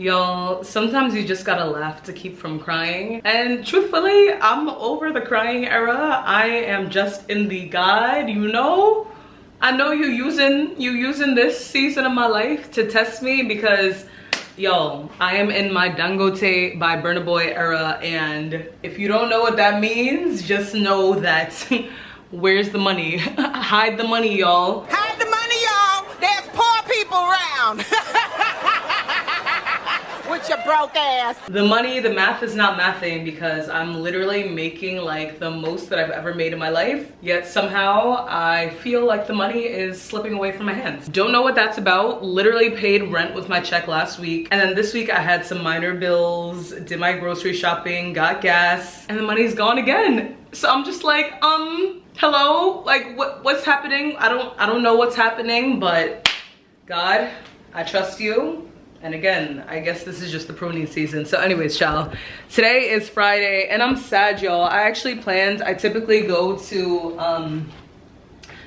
Y'all, sometimes you just gotta laugh to keep from crying. And truthfully, I'm over the crying era. I am just in the guide, you know? I know you using this season of my life to test me because, yo, I am in my Dangote by Burna Boy era. And if you don't know what that means, just know that where's the money? Hide the money, y'all. Hide the money, y'all. There's poor people around. With your broke ass. The money, the math is not mathing because I'm literally making like the most that I've ever made in my life. Yet somehow I feel like the money is slipping away from my hands. Don't know what that's about. Literally paid rent with my check last week. And then this week I had some minor bills, did my grocery shopping, got gas, and the money's gone again. So I'm just like, hello? Like what's happening? I don't know what's happening, but God, I trust you. And again, I guess this is just the pruning season. So anyways, y'all, today is Friday and I'm sad, y'all. I actually planned, I typically go to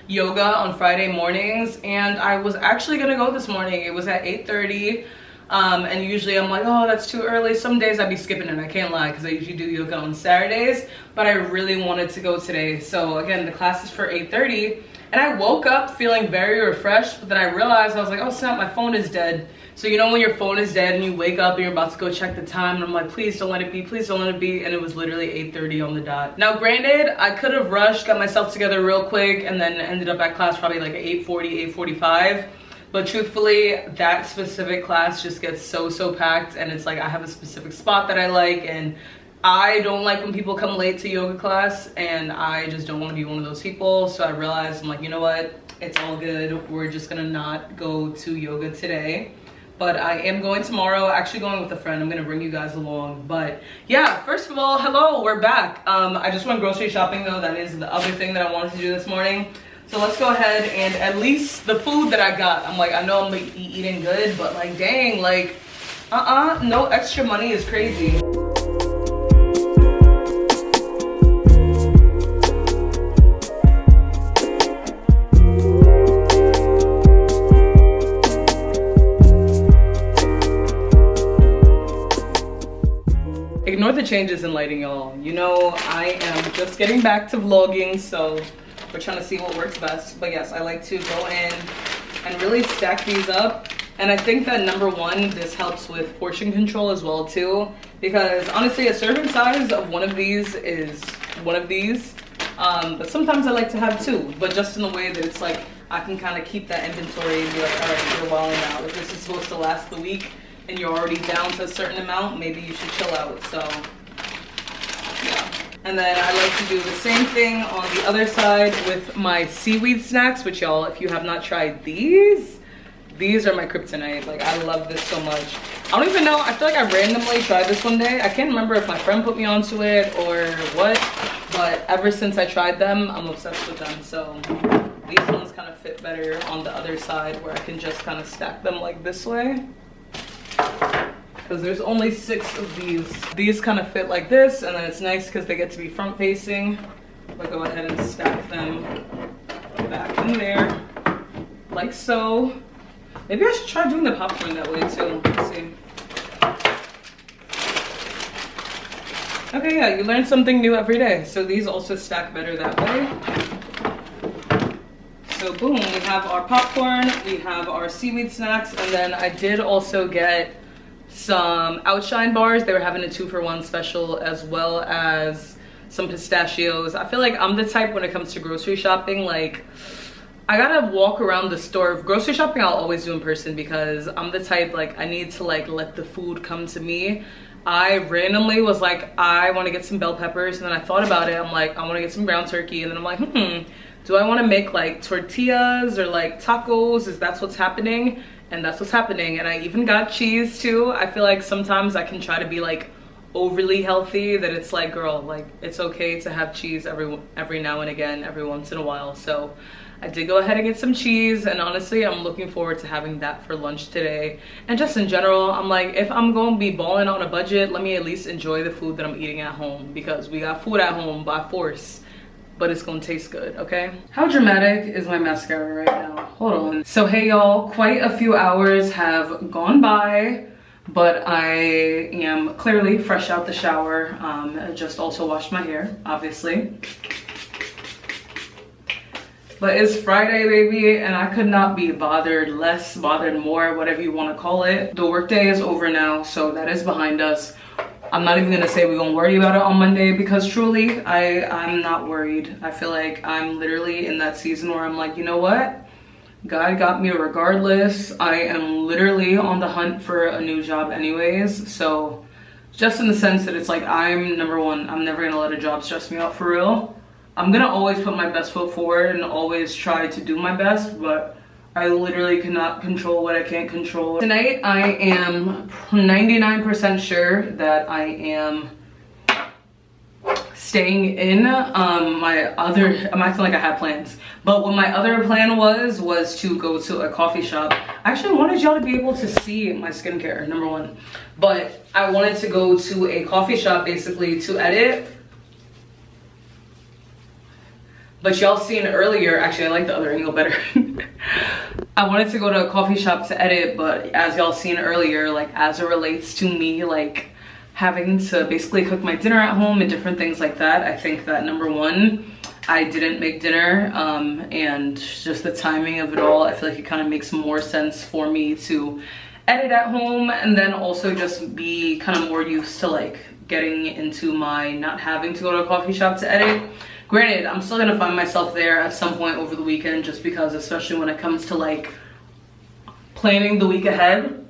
yoga on Friday mornings and I was actually gonna go this morning. It was at 8:30 and usually I'm like, oh, that's too early. Some days I'd be skipping it, I can't lie, because I usually do yoga on Saturdays, but I really wanted to go today. So again, the class is for 8:30 and I woke up feeling very refreshed, but then I realized, I was like, oh snap, my phone is dead. So you know when your phone is dead and you wake up and you're about to go check the time and I'm like, please don't let it be, please don't let it be. And it was literally 8:30 on the dot. Now granted, I could have rushed, got myself together real quick and then ended up at class probably like at 8:40, 8:45. But truthfully, that specific class just gets so packed and it's like I have a specific spot that I like and I don't like when people come late to yoga class and I just don't want to be one of those people. So I realized, I'm like, you know what? It's all good. We're just gonna not go to yoga today. But I am going tomorrow, actually going with a friend. I'm gonna bring you guys along. But yeah, first of all, hello, we're back. I just went grocery shopping though. That is the other thing that I wanted to do this morning. So let's go ahead and at least the food that I got, I'm like, I know I'm gonna be eating good, but like, dang, like, no extra money is crazy. Ignore the changes in lighting, y'all. You know, I am just getting back to vlogging, so we're trying to see what works best. But yes, I like to go in and really stack these up. And I think that number one, this helps with portion control as well too. Because honestly, a serving size of one of these is one of these. But sometimes I like to have two, but just in the way that it's like, I can kind of keep that inventory and be like, all right, you're wilding out. If this is supposed to last the week, and you're already down to a certain amount, maybe you should chill out. So yeah. And then I like to do the same thing on the other side with my seaweed snacks, which y'all, if you have not tried these are my kryptonite. Like, I love this so much. I don't even know, I feel like I randomly tried this one day. I can't remember if my friend put me onto it or what, but ever since I tried them, I'm obsessed with them. So these ones kind of fit better on the other side where I can just kind of stack them like this way. Because there's only 6 of these. These kind of fit like this, and then it's nice because they get to be front facing. I'll go ahead and stack them back in there, like so. Maybe I should try doing the popcorn that way too. Let's see. Okay, yeah, you learn something new every day. So these also stack better that way. So boom, we have our popcorn, we have our seaweed snacks, and then I did also get some Outshine bars. They were having a 2-for-1 special, as well as some pistachios. I feel like I'm the type when it comes to grocery shopping, like I gotta walk around the store. Grocery shopping I'll always do in person because I'm the type, like, I need to like let the food come to me. I randomly was like, I want to get some bell peppers, and then I thought about it. I'm like, I want to get some ground turkey, and then I'm like, do I want to make like tortillas or like tacos? Is that what's happening? And that's what's happening. And I even got cheese too. I feel like sometimes I can try to be like overly healthy, that it's like, girl, like, it's okay to have cheese every now and again, every once in a while. So I did go ahead and get some cheese, and honestly, I'm looking forward to having that for lunch today. And just in general, I'm like, if I'm gonna be balling on a budget, let me at least enjoy the food that I'm eating at home, because we got food at home by force, but it's gonna taste good, okay? How dramatic is my mascara right now? Hold on. So hey y'all, quite a few hours have gone by. but I am clearly fresh out the shower. I just also washed my hair, obviously. But it's Friday, baby, and I could not be bothered less, bothered more, whatever you want to call it. The workday is over now, so that is behind us. I'm not even gonna say we're gonna worry about it on Monday, because truly, I'm not worried. I feel like I'm literally in that season where I'm like, you know what? God got me regardless. I am literally on the hunt for a new job anyways. So just in the sense that it's like, I'm number one, I'm never gonna let a job stress me out for real. I'm gonna always put my best foot forward and always try to do my best, but I literally cannot control what I can't control. Tonight, I am 99% sure that I am staying in. I'm acting like I had plans. But what my other plan was to go to a coffee shop. I actually wanted y'all to be able to see my skincare, number one. But I wanted to go to a coffee shop basically to edit. But y'all seen earlier, actually I like the other angle better. I wanted to go to a coffee shop to edit, but as y'all seen earlier, like as it relates to me, like having to basically cook my dinner at home and different things like that, I think that number one, I didn't make dinner, and just the timing of it all, I feel like it kind of makes more sense for me to edit at home, and then also just be kind of more used to like getting into my not having to go to a coffee shop to edit. Granted, I'm still gonna find myself there at some point over the weekend, just because, especially when it comes to like planning the week ahead,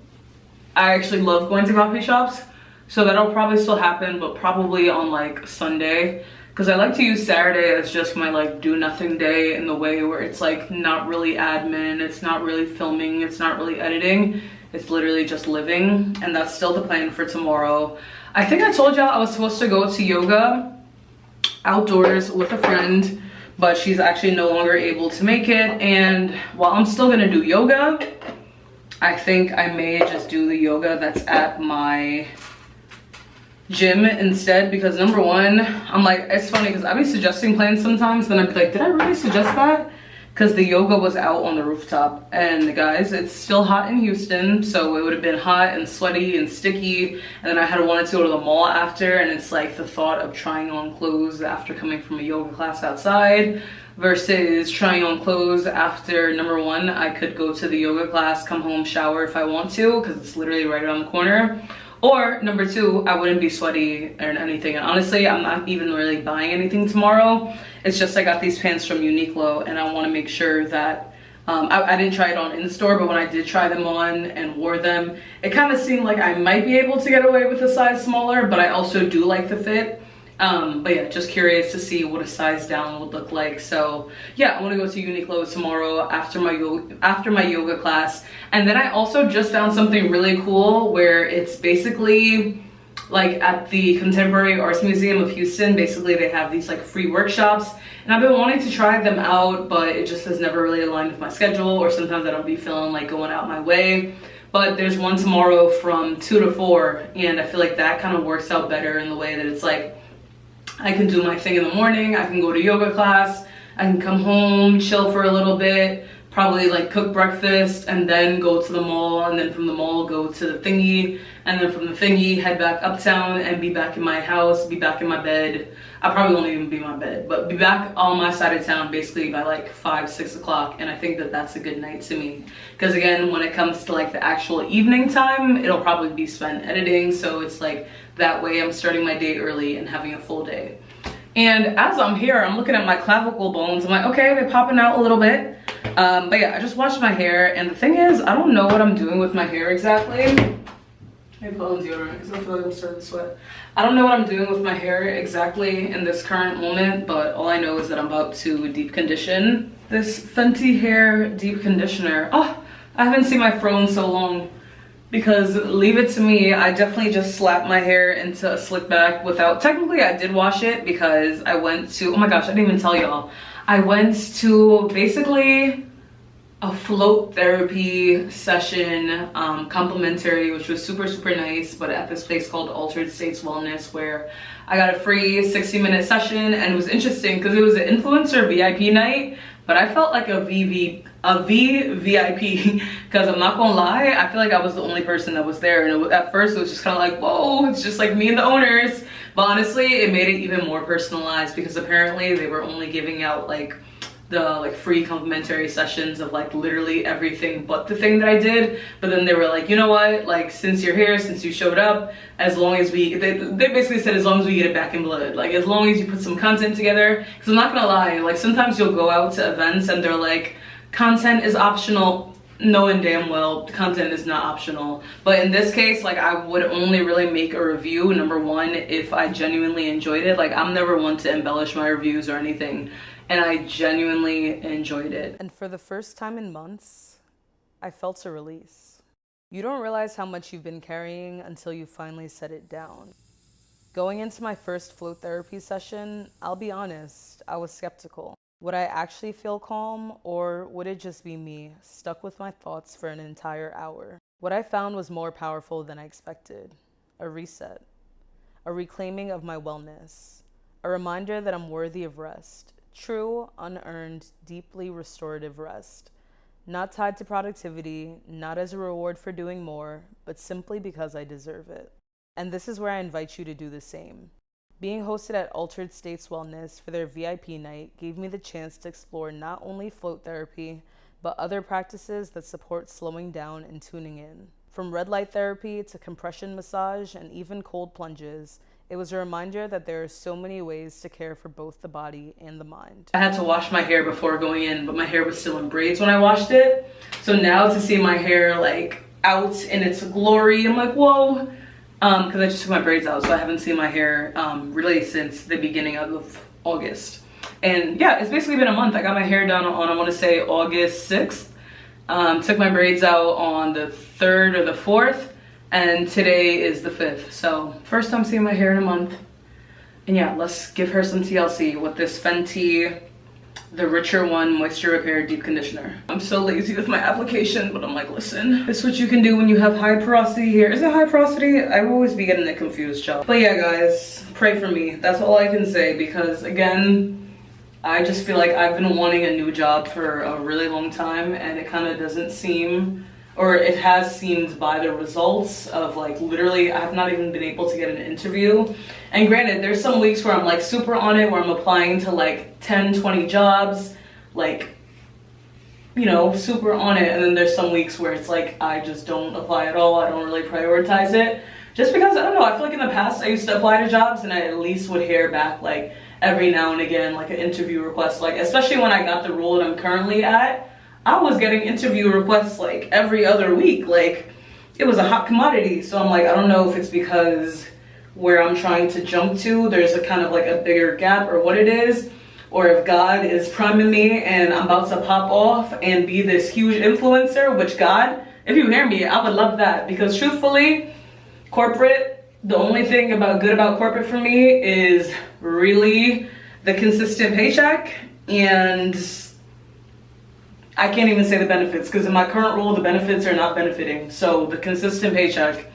I actually love going to coffee shops. So that'll probably still happen, but probably on like Sunday, because I like to use Saturday as just my like do nothing day, in the way where it's like not really admin, it's not really filming, it's not really editing, it's literally just living. And that's still the plan for tomorrow. I think I told y'all I was supposed to go to yoga outdoors with a friend, but she's actually no longer able to make it. And while I'm still gonna do yoga, I think I may just do the yoga that's at my gym instead, because number one, I'm like, it's funny because I be suggesting plans sometimes, then I'd be like, did I really suggest that? Because the yoga was out on the rooftop, and guys, it's still hot in Houston, so it would have been hot and sweaty and sticky, and then I had wanted to go to the mall after, and it's like the thought of trying on clothes after coming from a yoga class outside versus trying on clothes after, number one, I could go to the yoga class, come home, shower if I want to, because it's literally right around the corner. Or number two, I wouldn't be sweaty or anything. And honestly, I'm not even really buying anything tomorrow. It's just I got these pants from Uniqlo, and I want to make sure that I didn't try it on in the store, but when I did try them on and wore them, it kind of seemed like I might be able to get away with a size smaller, but I also do like the fit. But yeah, just curious to see what a size down would look like. So yeah, I want to go to Uniqlo tomorrow after my yoga class. And then I also just found something really cool where it's basically like at the Contemporary Arts Museum of Houston. Basically they have these like free workshops, and I've been wanting to try them out, but it just has never really aligned with my schedule, or sometimes I don't be feeling like going out my way. But there's one tomorrow from 2 to 4, and I feel like that kind of works out better in the way that it's like I can do my thing in the morning, I can go to yoga class, I can come home, chill for a little bit, probably like cook breakfast, and then go to the mall, and then from the mall go to the thingy, and then from the thingy head back uptown and be back in my house, be back in my bed. I probably won't even be in my bed, but be back on my side of town basically by like 5, 6 o'clock. And I think that that's a good night to me, because again, when it comes to like the actual evening time, it'll probably be spent editing, so it's like that way I'm starting my day early and having a full day. And as I'm here, I'm looking at my clavicle bones. I'm like, okay, they're popping out a little bit. But yeah, I just washed my hair, and the thing is, I don't know what I'm doing with my hair exactly. Maybe put on deodorant because I feel like I'm starting to sweat. I don't know what I'm doing with my hair exactly in this current moment, but all I know is that I'm about to deep condition this Fenty hair deep conditioner. Oh, I haven't seen my fro in so long, because leave it to me, I definitely just slapped my hair into a slick back without, technically I did wash it because I went to, oh my gosh, I didn't even tell y'all. I went to basically a float therapy session, complimentary, which was super, super nice, but at this place called Altered States Wellness, where I got a free 60-minute session, and it was interesting because it was an influencer VIP night, but I felt like a a VIP, because I'm not gonna lie, I feel like I was the only person that was there, and at first it was just kind of like, whoa, it's just like me and the owners. But honestly, it made it even more personalized, because apparently they were only giving out like the free complimentary sessions of like literally everything but the thing that I did. But then they were like, you know what, like, since you're here, since you showed up, as long as they basically said, as long as we get it back in blood, like as long as you put some content together. Because I'm not gonna lie, like sometimes you'll go out to events and they're like, content is optional, knowing damn well content is not optional. But in this case, like, I would only really make a review, number one, if I genuinely enjoyed it. Like, I'm never one to embellish my reviews or anything, and I genuinely enjoyed it. And for the first time in months, I felt a release. You don't realize how much you've been carrying until you finally set it down. Going into my first float therapy session, I'll be honest, I was skeptical. Would I actually feel calm, or would it just be me, stuck with my thoughts for an entire hour? What I found was more powerful than I expected. A reset. A reclaiming of my wellness. A reminder that I'm worthy of rest. True, unearned, deeply restorative rest. Not tied to productivity, not as a reward for doing more, but simply because I deserve it. And this is where I invite you to do the same. Being hosted at Altered States Wellness for their VIP night gave me the chance to explore not only float therapy, but other practices that support slowing down and tuning in. From red light therapy to compression massage and even cold plunges, it was a reminder that there are so many ways to care for both the body and the mind. I had to wash my hair before going in, but my hair was still in braids when I washed it. So now to see my hair like out in its glory, I'm like, whoa. Because I just took my braids out, so I haven't seen my hair really since the beginning of August. And yeah, it's basically been a month. I got my hair done on, I want to say, August 6th. Took my braids out on the 3rd or the 4th, and today is the 5th. So first time seeing my hair in a month. And yeah, let's give her some TLC with this Fenty, the Richer One Moisture Repair Deep Conditioner. I'm so lazy with my application, but I'm like, listen, this is what you can do when you have high porosity hair. Is it high porosity? I will always be getting it confused, y'all. But yeah, guys, pray for me. That's all I can say, because again, I just feel like I've been wanting a new job for a really long time, and it kind of doesn't seem, or it has seemed by the results of like literally I have not even been able to get an interview. And granted, there's some weeks where I'm like super on it, where I'm applying to like 10, 20 jobs, like, you know, super on it. And then there's some weeks where it's like I just don't apply at all. I don't really prioritize it, just because I don't know, I feel like in the past I used to apply to jobs and I at least would hear back like every now and again, like an interview request. Like especially when I got the role that I'm currently at, I was getting interview requests like every other week. Like it was a hot commodity. So I'm like, I don't know if it's because where I'm trying to jump to, there's a kind of like a bigger gap, or what it is, or if God is priming me and I'm about to pop off and be this huge influencer, which God, if you hear me, I would love that. Because truthfully, corporate, the only thing good about corporate for me is really the consistent paycheck, and I can't even say the benefits, because in my current role, the benefits are not benefiting. So the consistent paycheck.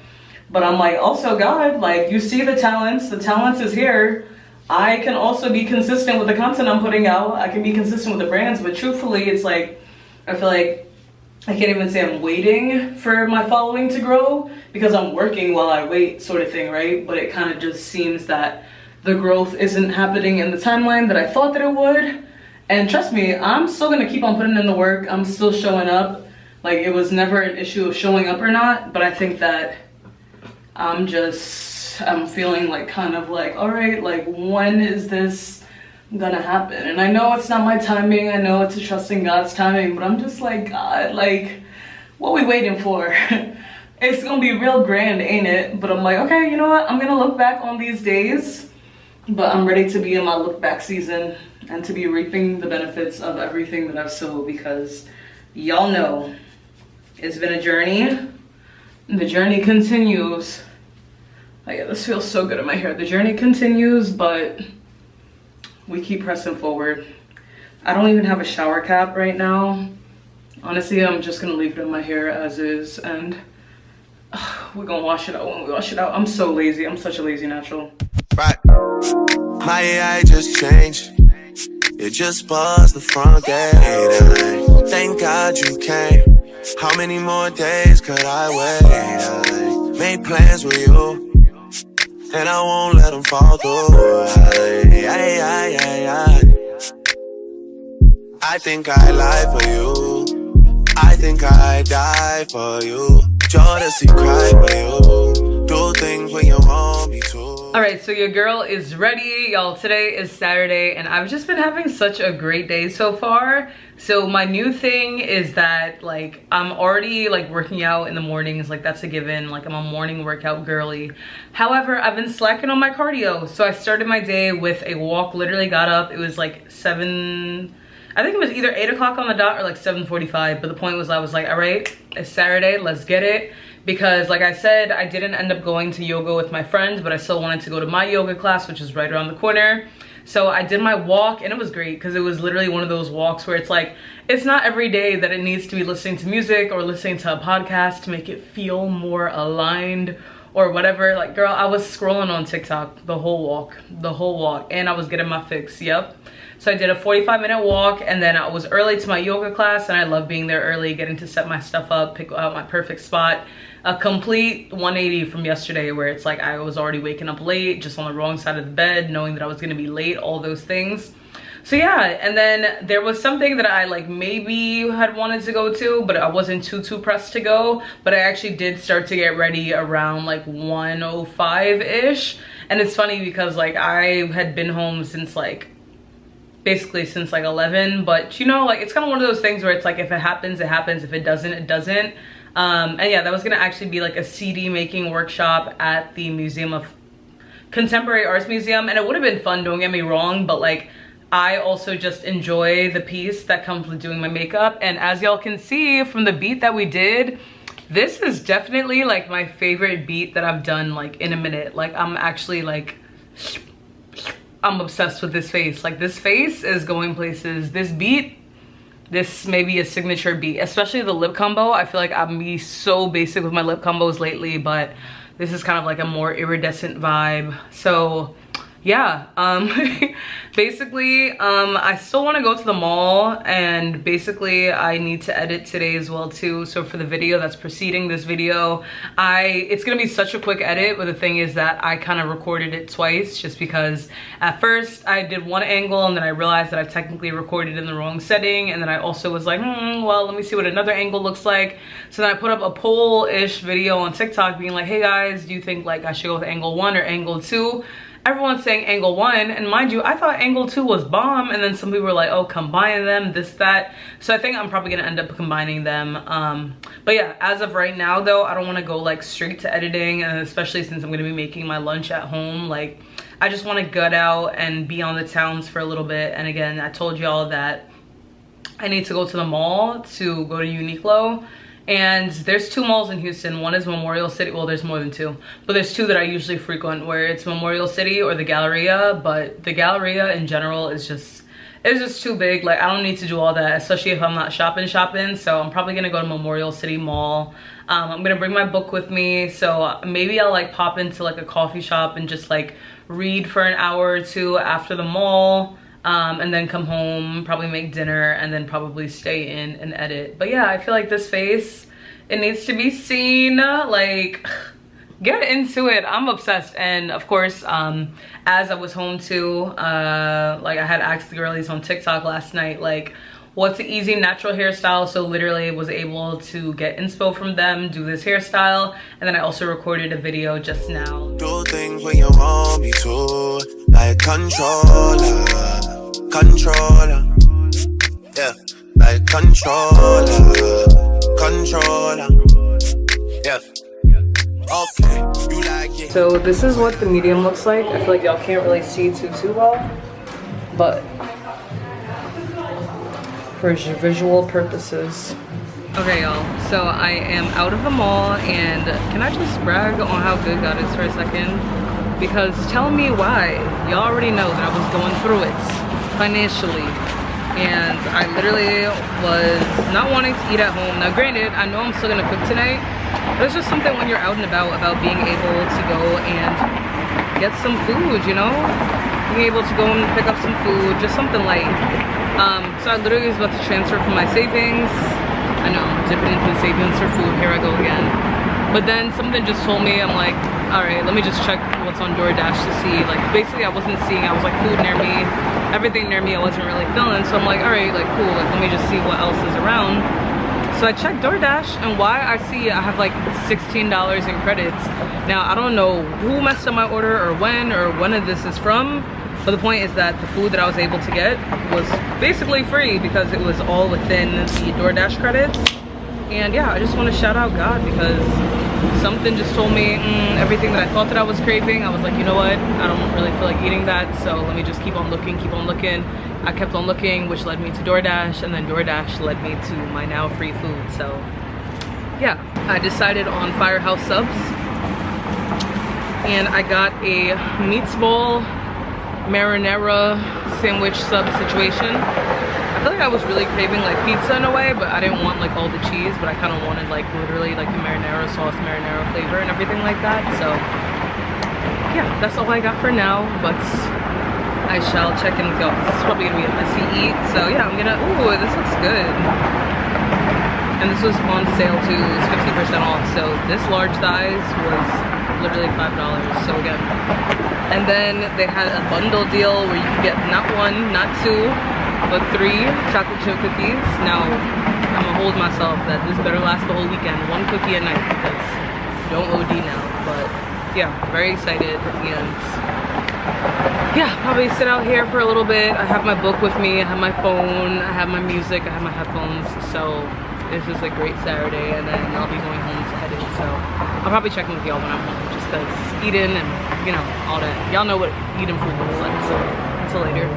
But I'm like, also God, like you see the talents is here. I can also be consistent with the content I'm putting out. I can be consistent with the brands, but truthfully, it's like, I feel like I can't even say I'm waiting for my following to grow, because I'm working while I wait, sort of thing, right? But it kind of just seems that the growth isn't happening in the timeline that I thought that it would. And trust me, I'm still gonna keep on putting in the work. I'm still showing up. Like, it was never an issue of showing up or not, but I think that I'm feeling like kind of like, all right, like when is this gonna happen? And I know it's not my timing. I know it's a trusting God's timing, but I'm just like, God, like, what we waiting for? It's gonna be real grand, ain't it? But I'm like, okay, you know what? I'm gonna look back on these days, but I'm ready to be in my look back season and to be reaping the benefits of everything that I've sowed, because y'all know it's been a journey, and the journey continues. Oh yeah, this feels so good in my hair. The journey continues, but we keep pressing forward. I don't even have a shower cap right now. Honestly, I'm just gonna leave it in my hair as is, and we're gonna wash it out when we wash it out. I'm so lazy. I'm such a lazy natural. Right. My AI just changed. It just buzzed the front gate. Thank God you came. How many more days could I wait? I made plans with you, and I won't let them fall through. I think I lie for you. I think I die for you. Jodeci cry for you. Do things when you want me to. All right, so your girl is ready, y'all. Today is Saturday, and I've just been having such a great day so far. So my new thing is that, like, I'm already like working out in the mornings, like that's a given. Like, I'm a morning workout girly. However, I've been slacking on my cardio, so I started my day with a walk. Literally got up, it was like 7, I think it was either 8 o'clock on the dot or like 7:45. But the point was, I was like, all right, it's Saturday, let's get it. Because like I said, I didn't end up going to yoga with my friends, but I still wanted to go to my yoga class, which is right around the corner. So I did my walk, and it was great because it was literally one of those walks where it's like, it's not every day that it needs to be listening to music or listening to a podcast to make it feel more aligned or whatever. Like, girl, I was scrolling on TikTok the whole walk, and I was getting my fix. Yep. So I did a 45-minute walk, and then I was early to my yoga class, and I love being there early, getting to set my stuff up, pick out my perfect spot. A complete 180 from yesterday, where it's like I was already waking up late, just on the wrong side of the bed, knowing that I was gonna be late, all those things. So yeah, and then there was something that I like maybe had wanted to go to, but I wasn't too pressed to go. But I actually did start to get ready around like 1:05-ish. And it's funny because like I had been home since like, basically since like 11, but you know, like it's kind of one of those things where it's like, if it happens, it happens. If it doesn't, it doesn't. And yeah, that was gonna actually be like a CD making workshop at the Museum of Contemporary Arts Museum, and it would have been fun, don't get me wrong, but like I also just enjoy the piece that comes with doing my makeup. And as y'all can see from the beat that we did, this is definitely like my favorite beat that I've done like in a minute. Like, I'm actually like, I'm obsessed with this face. Like, this face is going places. This beat, this may be a signature beat, especially the lip combo. I feel like I'm be so basic with my lip combos lately, but this is kind of like a more iridescent vibe. So yeah, basically I still want to go to the mall, and basically I need to edit today as well too. So for the video that's preceding this video, it's gonna be such a quick edit, but the thing is that I kind of recorded it twice, just because at first I did one angle and then I realized that I technically recorded in the wrong setting, and then I also was like, well, let me see what another angle looks like. So then I put up a poll-ish video on TikTok being like, hey guys, do you think like I should go with angle 1 or angle 2? Everyone's saying angle 1, and mind you, I thought angle 2 was bomb, and then some people were like, oh, combine them, this, that. So I think I'm probably gonna end up combining them. But yeah, as of right now though, I don't want to go like straight to editing, and especially since I'm gonna be making my lunch at home. Like, I just want to gut out and be on the towns for a little bit. And again, I told y'all that I need to go to the mall to go to Uniqlo. And there's 2 malls in Houston. One is Memorial City. Well, there's more than 2, but there's 2 that I usually frequent, where it's Memorial City or the Galleria. But the Galleria in general is just, it's just too big. Like, I don't need to do all that, especially if I'm not shopping. So I'm probably gonna go to Memorial City Mall. I'm gonna bring my book with me, so maybe I'll like pop into like a coffee shop and just like read for an hour or 2 after the mall. And then come home, probably make dinner, and then probably stay in and edit. But yeah, I feel like this face, it needs to be seen. Like, get into it. I'm obsessed. And of course, as I was home too, like I had asked the girlies on TikTok last night, like, what's an easy natural hairstyle? So literally was able to get inspo from them, do this hairstyle, and then I also recorded a video just now. Do things when you want me to, like controller. Yeah, like controller. Yeah. Okay, you like it. So this is what the medium looks like. I feel like y'all can't really see too well, but for visual purposes. Okay, y'all, so I am out of the mall, and can I just brag on how good God is for a second? Because tell me why. Y'all already know that I was going through it financially, and I literally was not wanting to eat at home. Now granted, I know I'm still gonna cook tonight, but it's just something when you're out and about being able to go and get some food, you know? Being able to go and pick up some food, just something light. So I literally was about to transfer from my savings. I know, dipping into the savings for food. Here I go again. But then something just told me, I'm like, all right, let me just check what's on DoorDash to see. Like, basically I wasn't seeing, I was like, food near me, everything near me I wasn't really feeling. So I'm like, all right, like, cool, like, let me just see what else is around. So I checked DoorDash, and why I see I have like $16 in credits. Now, I don't know who messed up my order or when of this is from, but the point is that the food that I was able to get was basically free because it was all within the DoorDash credits. And yeah, I just want to shout out God because something just told me everything that I thought that I was craving. I was like, you know what? I don't really feel like eating that, so let me just keep on looking, keep on looking. I kept on looking, which led me to DoorDash, and then DoorDash led me to my now free food. So yeah, I decided on Firehouse subs, and I got a meatball marinara sandwich sub situation. I feel like I was really craving like pizza in a way, but I didn't want like all the cheese, but I kind of wanted like literally like the marinara sauce, marinara flavor and everything like that. So yeah, that's all I got for now, but I shall check in with y'all. This is probably gonna be a messy eat. So yeah, I'm gonna, ooh, this looks good. And this was on sale too, it was 50% off. So this large size was literally $5, so again. And then they had a bundle deal where you could get not one, not two, but 3 chocolate chip cookies. Now, I'm gonna hold myself that this better last the whole weekend. 1 cookie a night because don't OD now. But yeah, very excited. And yeah, probably sit out here for a little bit. I have my book with me, I have my phone, I have my music, I have my headphones. So this is a great Saturday, and then I'll be going home to edit. So I'll probably check in with y'all when I'm home, just because eating and, you know, all that. Y'all know what eating food looks like, so until later.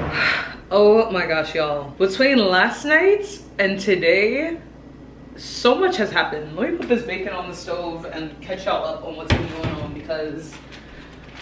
Oh my gosh, y'all. Between last night and today, so much has happened. Let me put this bacon on the stove and catch y'all up on what's been going on, because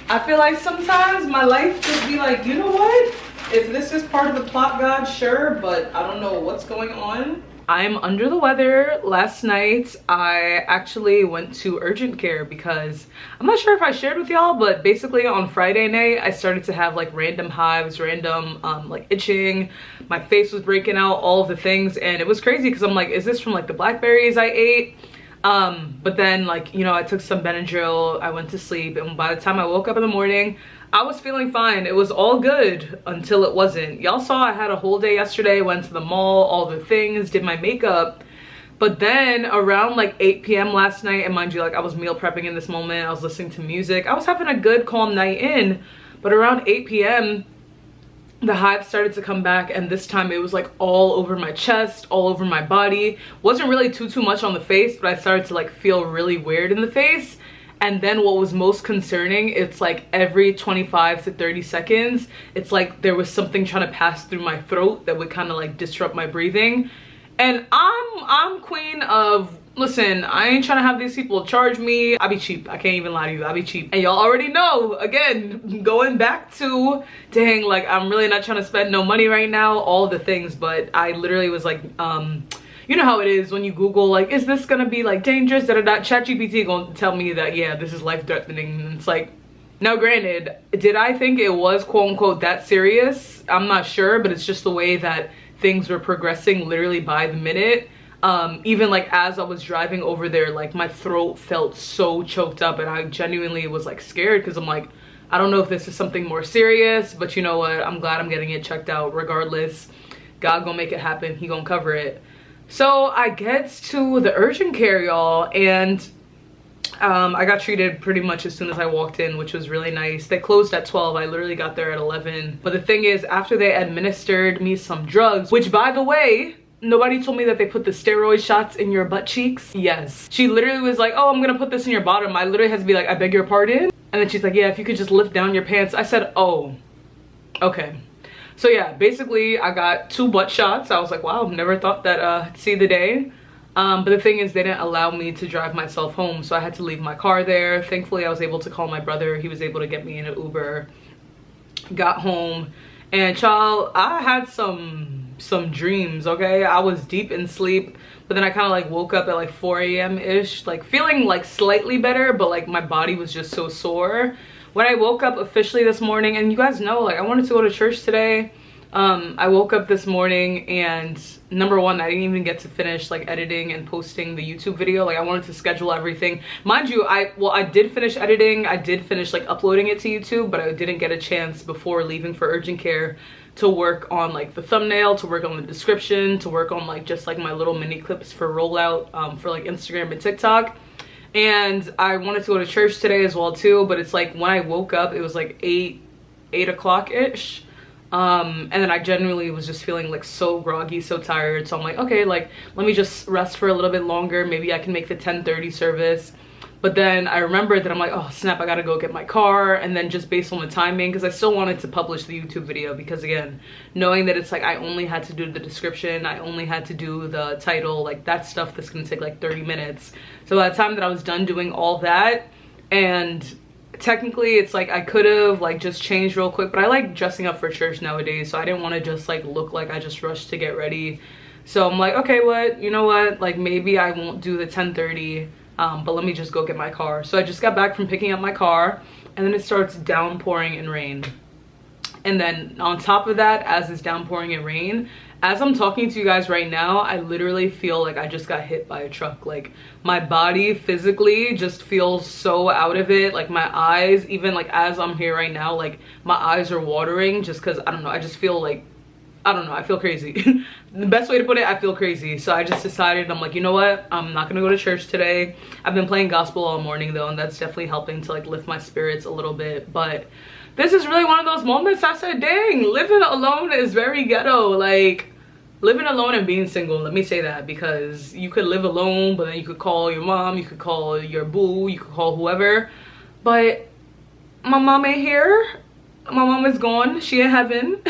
I feel like sometimes my life just be like, you know what? If this is part of the plot, God, sure, but I don't know what's going on. I'm under the weather. Last night, I actually went to urgent care because I'm not sure if I shared with y'all, but basically on Friday night, I started to have like random hives, random like itching. My face was breaking out, all of the things. And it was crazy because I'm like, is this from like the blackberries I ate? But then like, you know, I took some Benadryl, I went to sleep, and by the time I woke up in the morning, I was feeling fine. It was all good until it wasn't. Y'all saw I had a whole day yesterday, went to the mall, all the things, did my makeup. But then around like 8 p.m. last night, and mind you, like I was meal prepping in this moment, I was listening to music, I was having a good calm night in, but around 8 p.m. the hives started to come back, and this time it was like all over my chest, all over my body. Wasn't really too much on the face, but I started to like feel really weird in the face. And then what was most concerning, it's like every 25 to 30 seconds, it's like there was something trying to pass through my throat that would kind of like disrupt my breathing. And I'm queen of, listen, I ain't trying to have these people charge me. I be cheap. I can't even lie to you. I be cheap. And y'all already know, again, going back to, dang, like I'm really not trying to spend no money right now, all the things. But I literally was like, you know how it is when you Google, like, is this gonna be like dangerous? ChatGPT gonna tell me that, yeah, this is life threatening. And it's like, now granted, did I think it was quote unquote that serious? I'm not sure, but it's just the way that things were progressing literally by the minute. Even like as I was driving over there, like my throat felt so choked up, and I genuinely was like scared because I'm like, I don't know if this is something more serious, but you know what? I'm glad I'm getting it checked out regardless. God gonna make it happen. He gonna cover it. So I get to the urgent care, y'all, and I got treated pretty much as soon as I walked in, which was really nice. They closed at 12. I literally got there at 11. But the thing is, after they administered me some drugs, which by the way, nobody told me that they put the steroid shots in your butt cheeks. Yes. She literally was like, oh, I'm gonna put this in your bottom. I literally had to be like, I beg your pardon? And then she's like, yeah, if you could just lift down your pants. I said, oh, okay. So yeah, basically I got 2 butt shots. I was like, wow, never thought that I'd see the day. But the thing is, they didn't allow me to drive myself home, so I had to leave my car there. Thankfully, I was able to call my brother. He was able to get me in an Uber. Got home, and child, I had some dreams, okay? I was deep in sleep, but then I kind of like woke up at like 4 a.m.-ish, like feeling like slightly better, but like my body was just so sore. When I woke up officially this morning, and you guys know, like I wanted to go to church today, I woke up this morning and number one, I didn't even get to finish like editing and posting the YouTube video. Like I wanted to schedule everything. Mind you, I did finish editing. I did finish like uploading it to YouTube, but I didn't get a chance before leaving for urgent care to work on like the thumbnail, to work on the description, to work on like just like my little mini clips for rollout for like Instagram and TikTok. And I wanted to go to church today as well too, but it's like when I woke up, it was like 8 o'clock ish. And then I genuinely was just feeling like so groggy, so tired. So I'm like, okay, like let me just rest for a little bit longer. Maybe I can make the 10:30 service. But then I remembered that I'm like, oh snap, I gotta go get my car. And then just based on the timing, because I still wanted to publish the YouTube video, because again, knowing that it's like I only had to do the description, I only had to do the title, like that stuff that's gonna take like 30 minutes. So by the time that I was done doing all that, and technically it's like I could have like just changed real quick, but I like dressing up for church nowadays, so I didn't want to just like look like I just rushed to get ready. So I'm like, okay, you know what, like maybe I won't do the 10:30, but let me just go get my car. So I just got back from picking up my car, and then it starts downpouring and rain. And then on top of that, as it's downpouring and rain, as I'm talking to you guys right now, I literally feel like I just got hit by a truck. Like my body physically just feels so out of it. Like my eyes, even like as I'm here right now, like my eyes are watering just because, I don't know, I just feel like, I don't know, I feel crazy. The best way to put it, I feel crazy. So I just decided, I'm like, you know what, I'm not gonna go to church today. I've been playing gospel all morning though, and that's definitely helping to like lift my spirits a little bit. But this is really one of those moments I said, dang, living alone is very ghetto. Like living alone and being single, let me say that, because you could live alone, but then you could call your mom, you could call your boo, you could call whoever. But my mom ain't here. My mom is gone. She in heaven.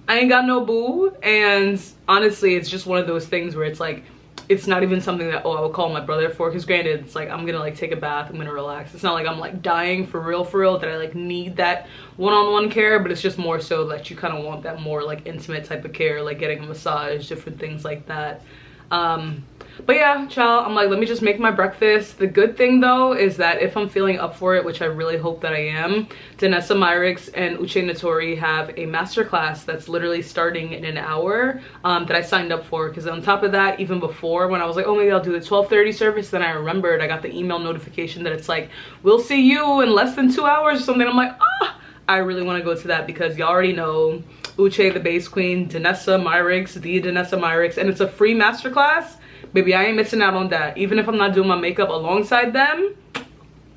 I ain't got no boo. And honestly, it's just one of those things where it's like, it's not even something that, oh, I would call my brother for, because granted, it's like I'm gonna like take a bath, I'm gonna relax. It's not like I'm like dying for real that I like need that one-on-one care, but it's just more so that you kind of want that more like intimate type of care, like getting a massage, different things like that. But yeah, child, I'm like, let me just make my breakfast. The good thing though is that if I'm feeling up for it, which I really hope that I am, Danessa Myricks and Uche Natori have a masterclass that's literally starting in an hour that I signed up for. Because on top of that, even before, when I was like, oh, maybe I'll do the 12:30 service, then I remembered I got the email notification that it's like, we'll see you in less than 2 hours or something. I'm like, ah, I really want to go to that, because y'all already know Uche the bass queen, Danessa Myricks, the Danessa Myricks, and it's a free masterclass. Baby, I ain't missing out on that. Even if I'm not doing my makeup alongside them,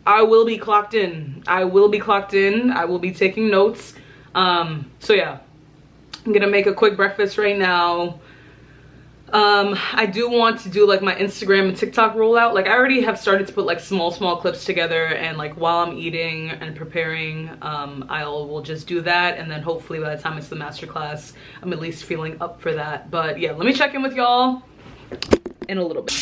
I will be clocked in. I will be clocked in. I will be taking notes. So yeah, I'm gonna make a quick breakfast right now. I do want to do like my Instagram and TikTok rollout. Like I already have started to put like small clips together, and like while I'm eating and preparing, will just do that, and then hopefully by the time it's the masterclass, I'm at least feeling up for that. But yeah, let me check in with y'all in a little bit.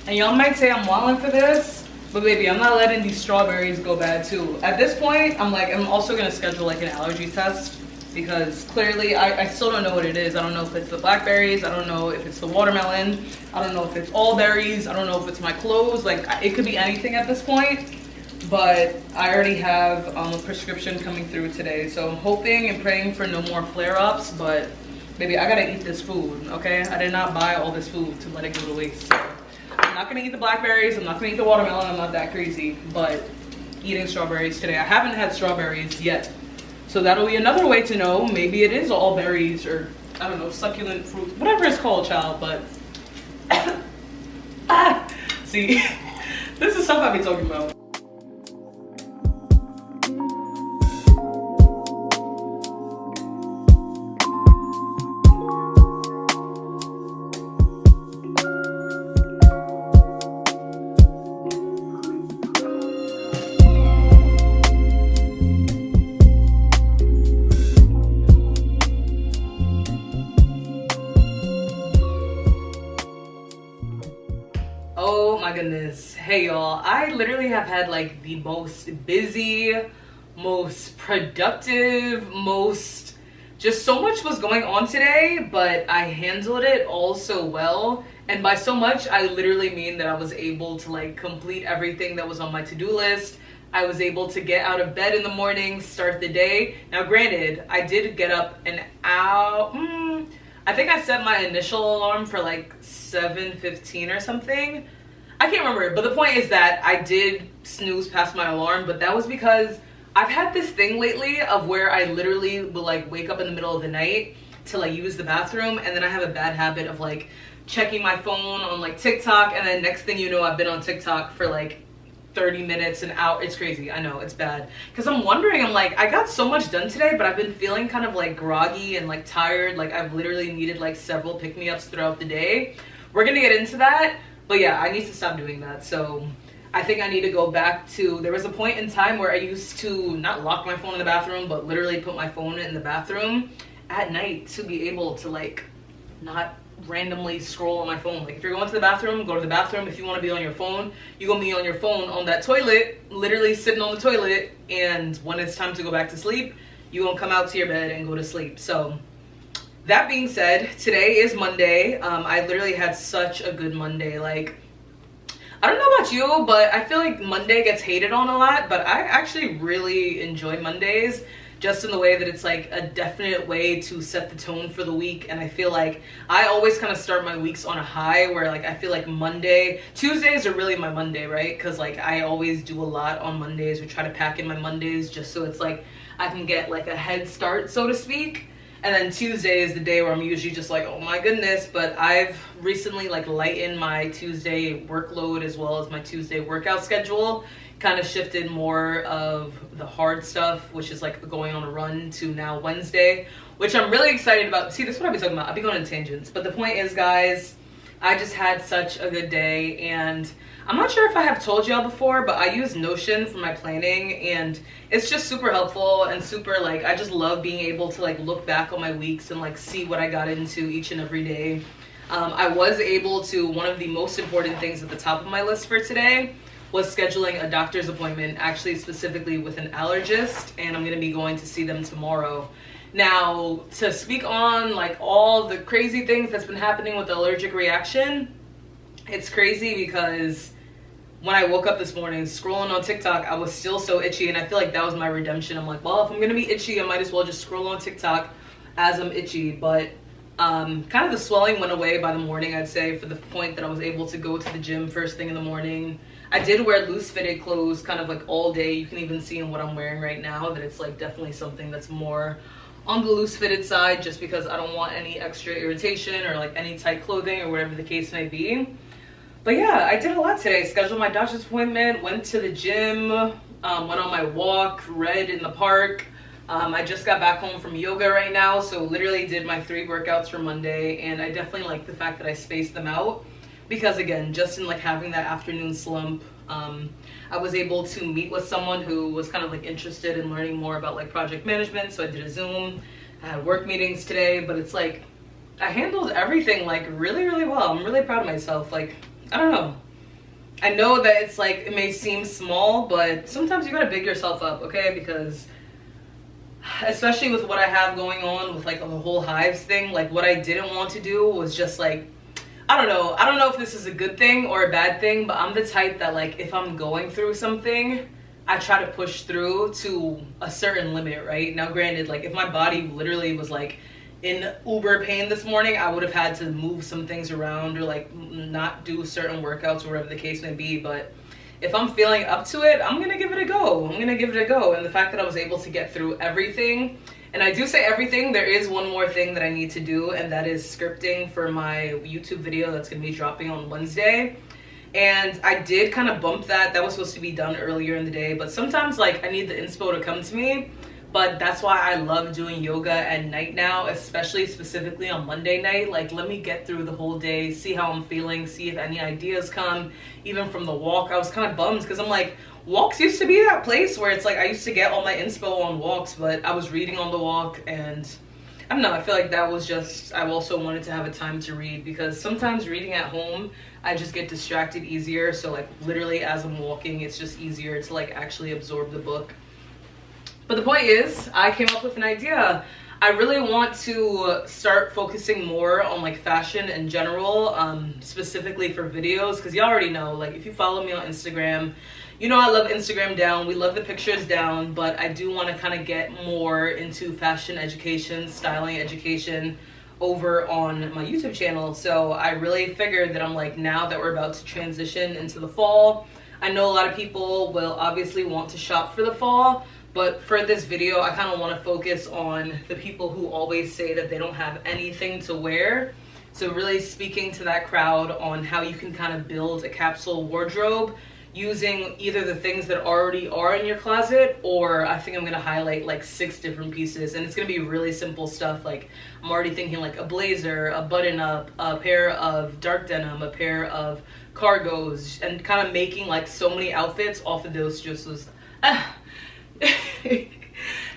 And y'all might say I'm wilding for this, but baby, I'm not letting these strawberries go bad too. At this point, I'm like, I'm also gonna schedule like an allergy test, because clearly I still don't know what it is. I don't know if it's the blackberries, I don't know if it's the watermelon, I don't know if it's all berries, I don't know if it's my clothes. Like it could be anything at this point. But I already have a prescription coming through today, so I'm hoping and praying for no more flare-ups. But baby, I gotta eat this food, okay? I did not buy all this food to let it go to waste. So I'm not gonna eat the blackberries, I'm not gonna eat the watermelon, I'm not that crazy, but eating strawberries today. I haven't had strawberries yet, so that'll be another way to know. Maybe it is all berries, or I don't know, succulent fruit, whatever it's called, child. But see, this is stuff I be talking about. Oh my goodness. Hey y'all, I literally have had like the most busy, most productive, just so much was going on today, but I handled it all so well. And by so much, I literally mean that I was able to like complete everything that was on my to-do list. I was able to get out of bed in the morning, start the day. Now granted, I did get up an hour, I think I set my initial alarm for like 7:15 or something. I can't remember, but the point is that I did snooze past my alarm, but that was because I've had this thing lately of where I literally will like wake up in the middle of the night to like use the bathroom, and then I have a bad habit of like checking my phone on like TikTok, and then next thing you know, I've been on TikTok for like 30 minutes, an hour. It's crazy. I know, it's bad. Because I'm wondering, I'm like, I got so much done today, but I've been feeling kind of like groggy and like tired. Like I've literally needed like several pick-me-ups throughout the day. We're gonna get into that, but yeah, I need to stop doing that. So I think I need to go back to, there was a point in time where I used to not lock my phone in the bathroom, but literally put my phone in the bathroom at night to be able to like not randomly scroll on my phone. Like if you're going to the bathroom, go to the bathroom. If you want to be on your phone, you're gonna be on your phone on that toilet, literally sitting on the toilet, and when it's time to go back to sleep, you're gonna come out to your bed and go to sleep. So that being said, today is Monday. I literally had such a good Monday. Like, I don't know about you, but I feel like Monday gets hated on a lot, but I actually really enjoy Mondays, just in the way that it's like a definite way to set the tone for the week. And I feel like I always kind of start my weeks on a high, where like I feel like Tuesdays are really my Monday, right? Because like I always do a lot on Mondays. We try to pack in my Mondays just so it's like I can get like a head start, so to speak. And then Tuesday is the day where I'm usually just like, oh my goodness. But I've recently like lightened my Tuesday workload as well as my Tuesday workout schedule. Kind of shifted more of the hard stuff, which is like going on a run, to now Wednesday, which I'm really excited about. See, this is what I'll be talking about. I'll be going on tangents. But the point is, guys, I just had such a good day, and I'm not sure if I have told y'all before, but I use Notion for my planning, and it's just super helpful and super like, I just love being able to like look back on my weeks and like see what I got into each and every day. I was able to, one of the most important things at the top of my list for today was scheduling a doctor's appointment, actually specifically with an allergist, and I'm gonna be going to see them tomorrow. Now, to speak on like all the crazy things that's been happening with the allergic reaction, it's crazy because when I woke up this morning scrolling on TikTok, I was still so itchy, and I feel like that was my redemption. I'm like, well, if I'm gonna be itchy, I might as well just scroll on TikTok as I'm itchy. But kind of the swelling went away by the morning, I'd say, for the point that I was able to go to the gym first thing in the morning. I did wear loose fitted clothes kind of like all day. You can even see in what I'm wearing right now that it's like definitely something that's more on the loose fitted side, just because I don't want any extra irritation or like any tight clothing or whatever the case may be. But yeah, I did a lot today. Scheduled my doctor's appointment, went to the gym, went on my walk, read in the park. I just got back home from yoga right now, so literally did my 3 workouts for Monday, and I definitely like the fact that I spaced them out, because again, just in like having that afternoon slump, I was able to meet with someone who was kind of like interested in learning more about like project management, so I did a Zoom. I had work meetings today, but it's like I handled everything like really well. I'm really proud of myself. Like, I don't know, I know that it's like, it may seem small, but sometimes you gotta big yourself up, okay? Because especially with what I have going on with like the whole hives thing, like what I didn't want to do was just like, I don't know if this is a good thing or a bad thing, but I'm the type that like, if I'm going through something, I try to push through to a certain limit, right? Now granted, like if my body literally was like in uber pain this morning, I would have had to move some things around or like not do certain workouts or whatever the case may be. But if I'm feeling up to it, I'm gonna give it a go. And the fact that I was able to get through everything, and I do say everything, there is one more thing that I need to do, and that is scripting for my YouTube video that's gonna be dropping on Wednesday. And I did kind of bump that. That was supposed to be done earlier in the day, but sometimes like I need the inspo to come to me. But that's why I love doing yoga at night now, especially specifically on Monday night. Like, let me get through the whole day, see how I'm feeling, see if any ideas come. Even from the walk, I was kind of bummed because I'm like, walks used to be that place where it's like I used to get all my inspo on walks, but I was reading on the walk, and I don't know, I feel like that was just, I also wanted to have a time to read, because sometimes reading at home, I just get distracted easier. So like literally as I'm walking, it's just easier to like actually absorb the book. But the point is, I came up with an idea. I really want to start focusing more on like fashion in general, specifically for videos, because you already know, like if you follow me on Instagram, you know I love Instagram down, we love the pictures down, but I do want to kind of get more into fashion education, styling education over on my YouTube channel. So I really figured that I'm like, now that we're about to transition into the fall, I know a lot of people will obviously want to shop for the fall, but for this video, I kind of want to focus on the people who always say that they don't have anything to wear. So really speaking to that crowd on how you can kind of build a capsule wardrobe using either the things that already are in your closet, or I think I'm gonna highlight like 6 different pieces, and it's gonna be really simple stuff. Like I'm already thinking like a blazer, a button up, a pair of dark denim, a pair of cargos, and kind of making like so many outfits off of those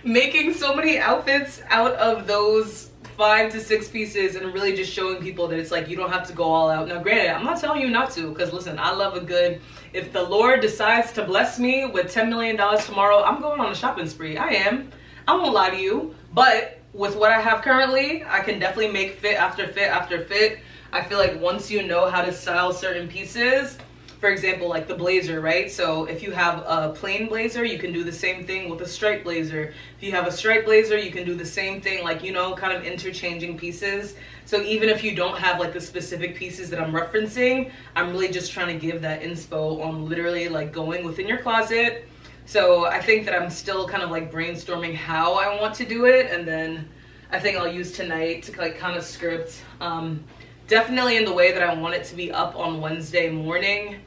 making so many outfits out of those 5 to 6 pieces, and really just showing people that it's like you don't have to go all out. Now granted, I'm not telling you not to, because listen, I love a good, if the Lord decides to bless me with $10 million tomorrow, I'm going on a shopping spree. I won't lie to you, but with what I have currently, I can definitely make fit after fit after fit. I feel like once you know how to style certain pieces, for example, like the blazer, right? So if you have a plain blazer, you can do the same thing with a striped blazer. If you have a striped blazer, you can do the same thing, like, you know, kind of interchanging pieces. So even if you don't have like the specific pieces that I'm referencing, I'm really just trying to give that inspo on literally like going within your closet. So I think that I'm still kind of like brainstorming how I want to do it, and then I think I'll use tonight to like kind of script, definitely in the way that I want it to be up on Wednesday morning.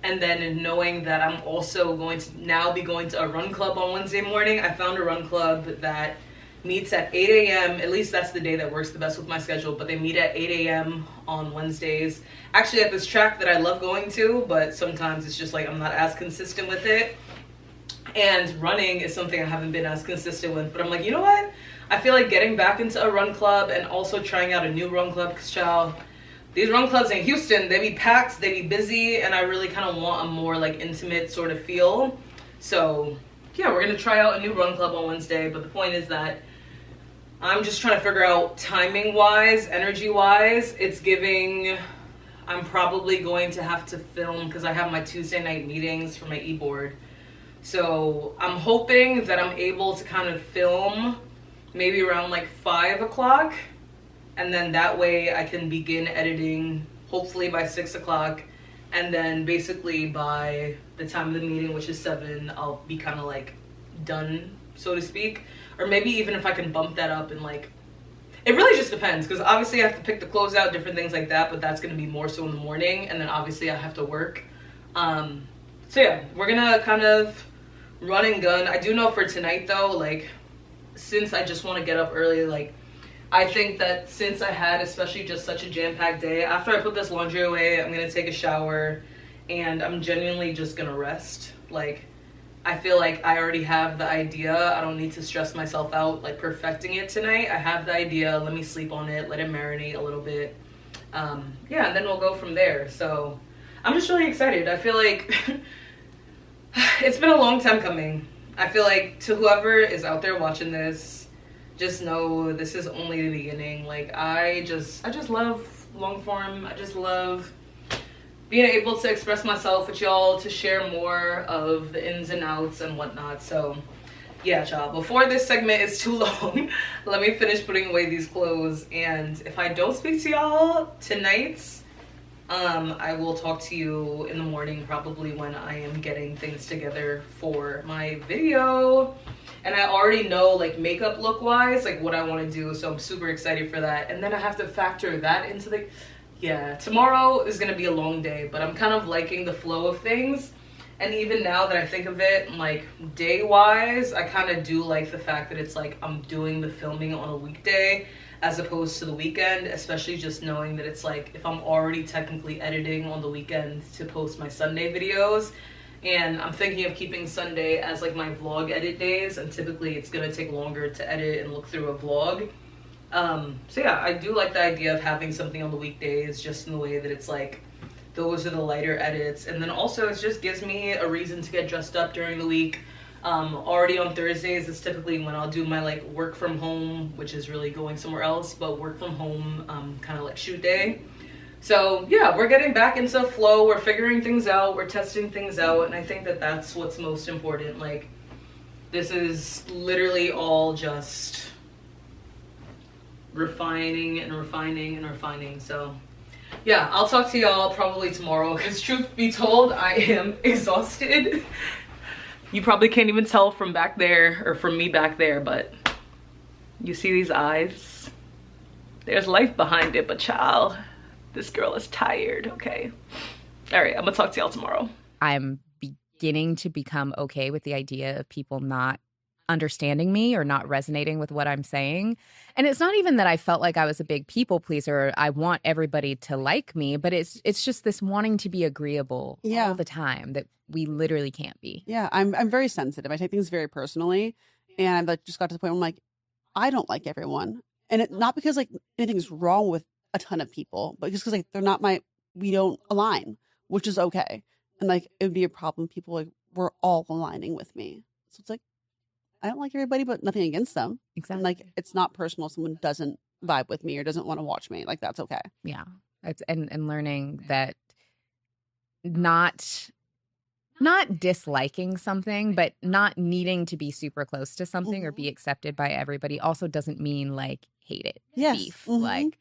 And then knowing that I'm also going to now be going to a run club on Wednesday morning. I found a run club that meets at 8 a.m. At least that's the day that works the best with my schedule. But they meet at 8 a.m. on Wednesdays. Actually at this track that I love going to, but sometimes it's just like I'm not as consistent with it. And running is something I haven't been as consistent with. But I'm like, you know what? I feel like getting back into a run club and also trying out a new run club, because child, these run clubs in Houston, they be packed, they be busy, and I really kind of want a more like intimate sort of feel. So yeah, we're gonna try out a new run club on Wednesday, but the point is that I'm just trying to figure out timing wise, energy wise. It's giving, I'm probably going to have to film because I have my Tuesday night meetings for my e-board. So I'm hoping that I'm able to kind of film maybe around like 5 o'clock. And then that way I can begin editing hopefully by 6 o'clock. And then basically by the time of the meeting, which is 7, I'll be kind of like done, so to speak. Or maybe even if I can bump that up and like, it really just depends, because obviously I have to pick the clothes out, different things like that, but that's going to be more so in the morning. And then obviously I have to work. So yeah, we're going to kind of run and gun. I do know for tonight though, like since I just want to get up early, like I think that since I had especially just such a jam-packed day, after I put this laundry away, I'm gonna take a shower and I'm genuinely just gonna rest. Like I feel like I already have the idea. I don't need to stress myself out like perfecting it tonight. I have the idea, let me sleep on it, let it marinate a little bit. Yeah, and then we'll go from there. So I'm just really excited. I feel like it's been a long time coming. I feel like to whoever is out there watching this, just know this is only the beginning. Like I just love long form. I just love being able to express myself with y'all, to share more of the ins and outs and whatnot. So yeah, y'all, before this segment is too long, let me finish putting away these clothes. And if I don't speak to y'all tonight, I will talk to you in the morning, probably when I am getting things together for my video. And I already know like makeup look wise, like what I want to do. So I'm super excited for that. And then I have to factor that into the, yeah, tomorrow is going to be a long day, but I'm kind of liking the flow of things. And even now that I think of it, like day wise, I kind of do like the fact that it's like I'm doing the filming on a weekday as opposed to the weekend, especially just knowing that it's like if I'm already technically editing on the weekend to post my Sunday videos. And I'm thinking of keeping Sunday as like my vlog edit days, and typically it's gonna take longer to edit and look through a vlog. So yeah, I do like the idea of having something on the weekdays, just in the way that it's like those are the lighter edits, and then also it just gives me a reason to get dressed up during the week. Already on Thursdays is typically when I'll do my like work from home, which is really going somewhere else, but work from home kind of like shoot day. So yeah, we're getting back into flow. We're figuring things out. We're testing things out. And I think that that's what's most important. Like, this is literally all just refining and refining and refining. So yeah, I'll talk to y'all probably tomorrow, because truth be told, I am exhausted. You probably can't even tell from back there, or from me back there, but you see these eyes? There's life behind it, but child, this girl is tired, okay? All right, I'm gonna talk to y'all tomorrow. I'm beginning to become okay with the idea of people not understanding me or not resonating with what I'm saying. And it's not even that I felt like I was a big people pleaser. I want everybody to like me, but it's just this wanting to be agreeable all the time that we literally can't be. Yeah, I'm very sensitive. I take things very personally, and I've like just got to the point where I'm like, I don't like everyone, and it not because like anything's wrong with a ton of people, but just because like they're not we don't align, which is okay. And like it would be a problem. People like we're all aligning with me, so it's like I don't like everybody, but nothing against them. Exactly. And like it's not personal. If someone doesn't vibe with me or doesn't want to watch me, like that's okay. Yeah, it's and learning that not disliking something, but not needing to be super close to something or be accepted by everybody also doesn't mean like hate it. Yes. Beef. Like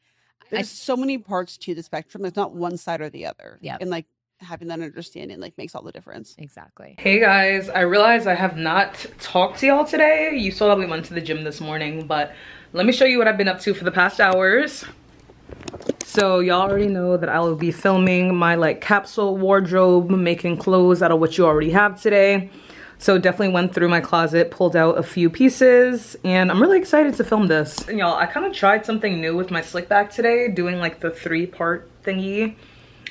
there's so many parts to the spectrum. There's not one side or the other. Yeah. And like having that understanding like makes all the difference. Exactly. Hey guys, I realize I have not talked to y'all today. You saw that we went to the gym this morning, but let me show you what I've been up to for the past hours. So y'all already know that I will be filming my like capsule wardrobe, making clothes out of what you already have today. So definitely went through my closet, pulled out a few pieces, and I'm really excited to film this. And y'all, I kind of tried something new with my slick back today, doing like the 3-part thingy.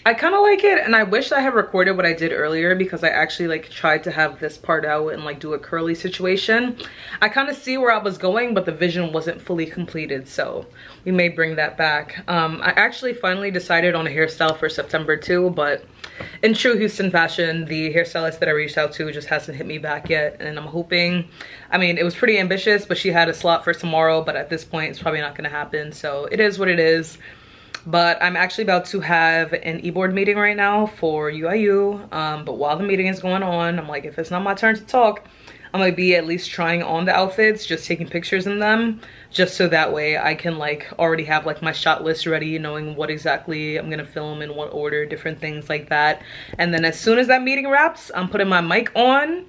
I kind of like it, and I wish I had recorded what I did earlier, because I actually like tried to have this part out and like do a curly situation. I kind of see where I was going, but the vision wasn't fully completed, so we may bring that back. I actually finally decided on a hairstyle for September too, but in true Houston fashion, the hairstylist that I reached out to just hasn't hit me back yet, and I'm hoping, I mean, it was pretty ambitious, but she had a slot for tomorrow, but at this point it's probably not going to happen, so it is what it is. But I'm actually about to have an e-board meeting right now for UIU. But while the meeting is going on, I'm like, if it's not my turn to talk, I'm gonna be at least trying on the outfits, just taking pictures in them, just so that way I can like already have like my shot list ready, knowing what exactly I'm gonna film in what order, different things like that. And then as soon as that meeting wraps, I'm putting my mic on,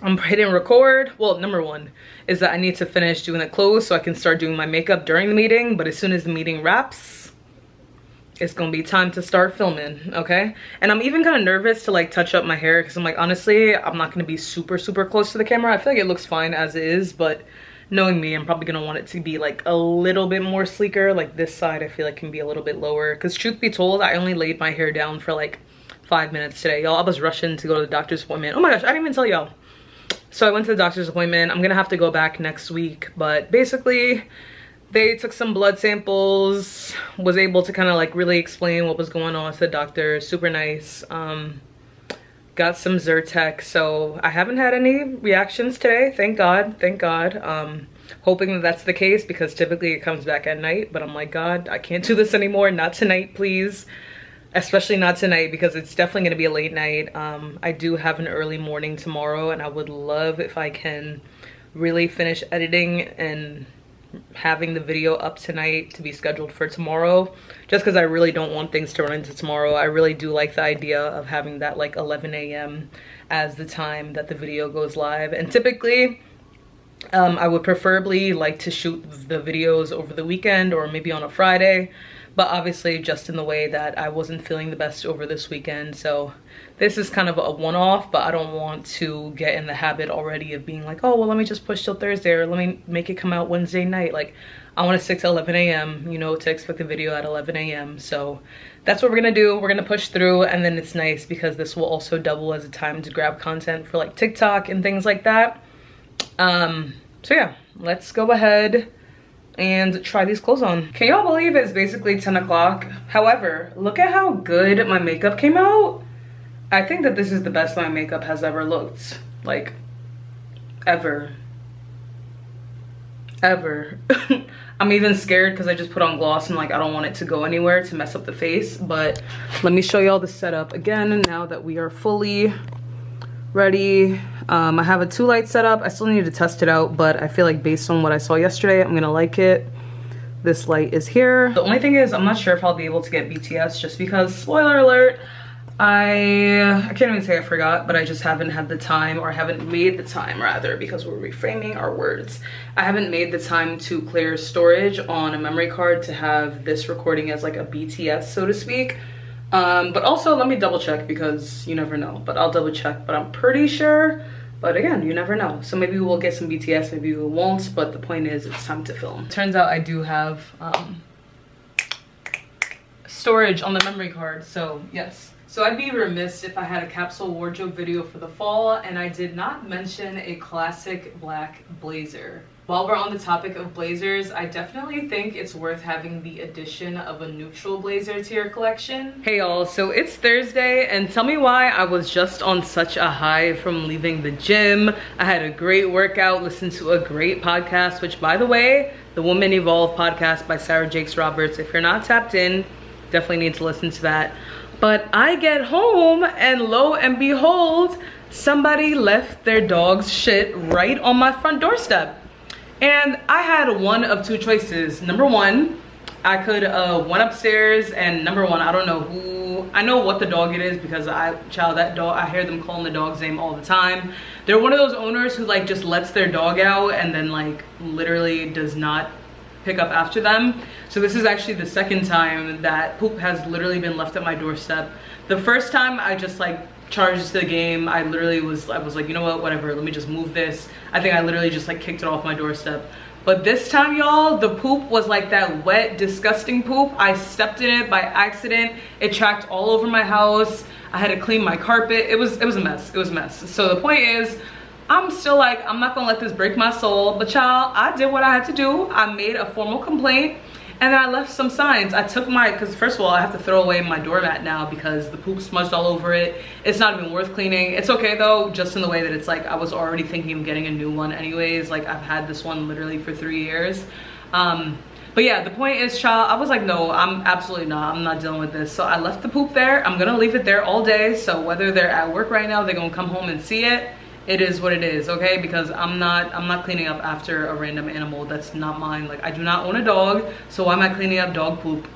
I'm hitting record. Well, number one is that I need to finish doing the clothes so I can start doing my makeup during the meeting. But as soon as the meeting wraps, it's gonna be time to start filming, okay? And I'm even kind of nervous to like touch up my hair, because I'm like, honestly, I'm not gonna be super close to the camera. I feel like it looks fine as it is, but knowing me, I'm probably gonna want it to be like a little bit more sleeker. Like this side I feel like can be a little bit lower, because truth be told, I only laid my hair down for like 5 minutes today, y'all. I was rushing to go to the doctor's appointment. Oh my gosh, I didn't even tell y'all. So I went to the doctor's appointment. I'm gonna have to go back next week, but basically they took some blood samples, was able to kind of like really explain what was going on to the doctor. Super nice. Got some Zyrtec, so I haven't had any reactions today, thank God. Hoping that that's the case, because typically it comes back at night, but I'm like, God, I can't do this anymore. Not tonight, please. Especially not tonight, because it's definitely going to be a late night. I do have an early morning tomorrow, and I would love if I can really finish editing and having the video up tonight to be scheduled for tomorrow, just because I really don't want things to run into tomorrow. I really do like the idea of having that like 11 a.m. as the time that the video goes live. And typically I would preferably like to shoot the videos over the weekend or maybe on a Friday, but obviously just in the way that I wasn't feeling the best over this weekend, so this is kind of a one-off. But I don't want to get in the habit already of being like, oh well, let me just push till Thursday, or let me make it come out Wednesday night. Like, I want to stick to 11 a.m. you know, to expect the video at 11 a.m. so that's what we're gonna do. We're gonna push through, and then it's nice because this will also double as a time to grab content for like TikTok and things like that. So yeah, let's go ahead and try these clothes on. Can y'all believe it's basically 10 o'clock? However, look at how good my makeup came out. I think that this is the best my makeup has ever looked. Like, ever. I'm even scared because I just put on gloss and like I don't want it to go anywhere to mess up the face. But let me show y'all the setup again now that we are fully ready. I have a 2-light setup. I still need to test it out, but I feel like based on what I saw yesterday, I'm gonna like it. This light is here. The only thing is I'm not sure if I'll be able to get BTS just because, spoiler alert, I can't even say I forgot, but I just haven't had the time, or haven't made the time rather, because we're reframing our words. I haven't made the time to clear storage on a memory card to have this recording as like a BTS, so to speak. But also let me double check because you never know, but I'll double check, but I'm pretty sure. But again, you never know. So maybe we'll get some BTS, maybe we won't, but the point is it's time to film. Turns out I do have storage on the memory card, so yes. So I'd be remiss if I had a capsule wardrobe video for the fall and I did not mention a classic black blazer. While we're on the topic of blazers, I definitely think it's worth having the addition of a neutral blazer to your collection. Hey y'all, so it's Thursday and tell me why I was just on such a high from leaving the gym. I had a great workout, listened to a great podcast, which by the way, the Woman Evolve podcast by Sarah Jakes Roberts. If you're not tapped in, definitely need to listen to that. But I get home and lo and behold, somebody left their dog's shit right on my front doorstep. And I had one of two choices. Number one, I could went upstairs and number one, I don't know who, I know what the dog it is because that dog, I hear them calling the dog's name all the time. They're one of those owners who like just lets their dog out and then like literally does not pick up after them. So this is actually the second time that poop has literally been left at my doorstep. The first time I just like charged the game. I was like, you know what, whatever, let me just move this. I think I literally just like kicked it off my doorstep. But this time, y'all, the poop was like that wet, disgusting poop. I stepped in it by accident. It tracked all over my house. I had to clean my carpet. It was a mess. It was a mess. So the point is, I'm still like, I'm not gonna let this break my soul. But y'all, I did what I had to do. I made a formal complaint and then I left some signs. I took because first of all, I have to throw away my doormat now because the poop smudged all over it. It's not even worth cleaning. It's okay though, just in the way that it's like, I was already thinking of getting a new one anyways. Like I've had this one literally for 3 years. But yeah, the point is, child, I was like, no, I'm not dealing with this. So I left the poop there. I'm gonna leave it there all day. So whether they're at work right now, they're gonna come home and see it. It is what it is, okay? Because I'm not cleaning up after a random animal. That's not mine. Like I do not own a dog, so why am I cleaning up dog poop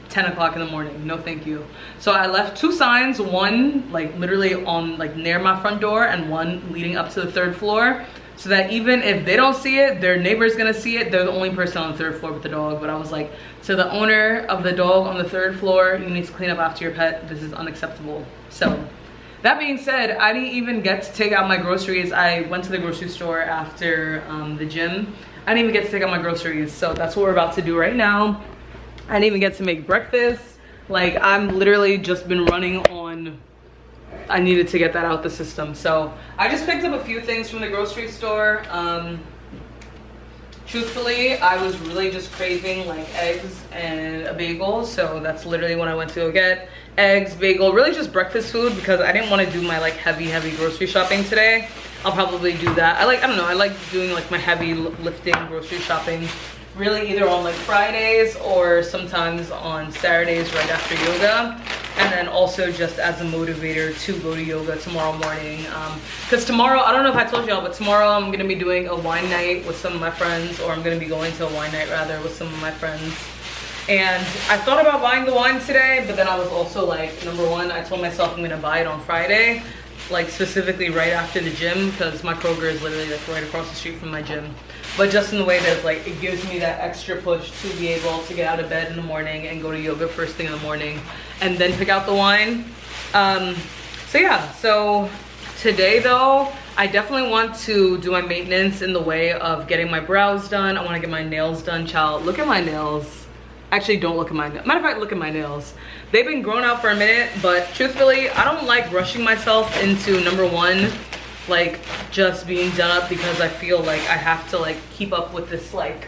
10 o'clock in the morning? No thank you. So I left 2 signs, one like literally on like near my front door and one leading up to the 3rd floor, so that even if they don't see it, their neighbor's gonna see it. They're the only person on the 3rd floor with the dog. But I was like, to the owner of the dog on the 3rd floor, you need to clean up after your pet. This is unacceptable. So that being said, I didn't even get to take out my groceries. I went to the grocery store after the gym. I didn't even get to take out my groceries. So that's what we're about to do right now. I didn't even get to make breakfast. Like I'm literally just been running on, I needed to get that out the system. So I just picked up a few things from the grocery store. Truthfully, I was really just craving like eggs and a bagel. So that's literally what I went to go get. Eggs, bagel, really just breakfast food because I didn't want to do my like heavy grocery shopping today. I'll probably do that. I don't know, I like doing like my heavy lifting grocery shopping really either on like Fridays or sometimes on Saturdays right after yoga. And then also just as a motivator to go to yoga tomorrow morning. Because tomorrow, I don't know if I told y'all, but tomorrow I'm going to be doing a wine night with some of my friends, or I'm going to be going to a wine night rather with some of my friends. And I thought about buying the wine today, but then I was also like, number one, I told myself I'm going to buy it on Friday, like specifically right after the gym, because my Kroger is literally like right across the street from my gym. But just in the way that it's like, it gives me that extra push to be able to get out of bed in the morning and go to yoga first thing in the morning and then pick out the wine. So yeah, so today though, I definitely want to do my maintenance in the way of getting my brows done. I want to get my nails done, child. Look at my nails. Actually, don't look at my nails. Matter of fact, look at my nails. They've been grown out for a minute, but truthfully, I don't like rushing myself into number one, like just being done up because I feel like I have to like keep up with this like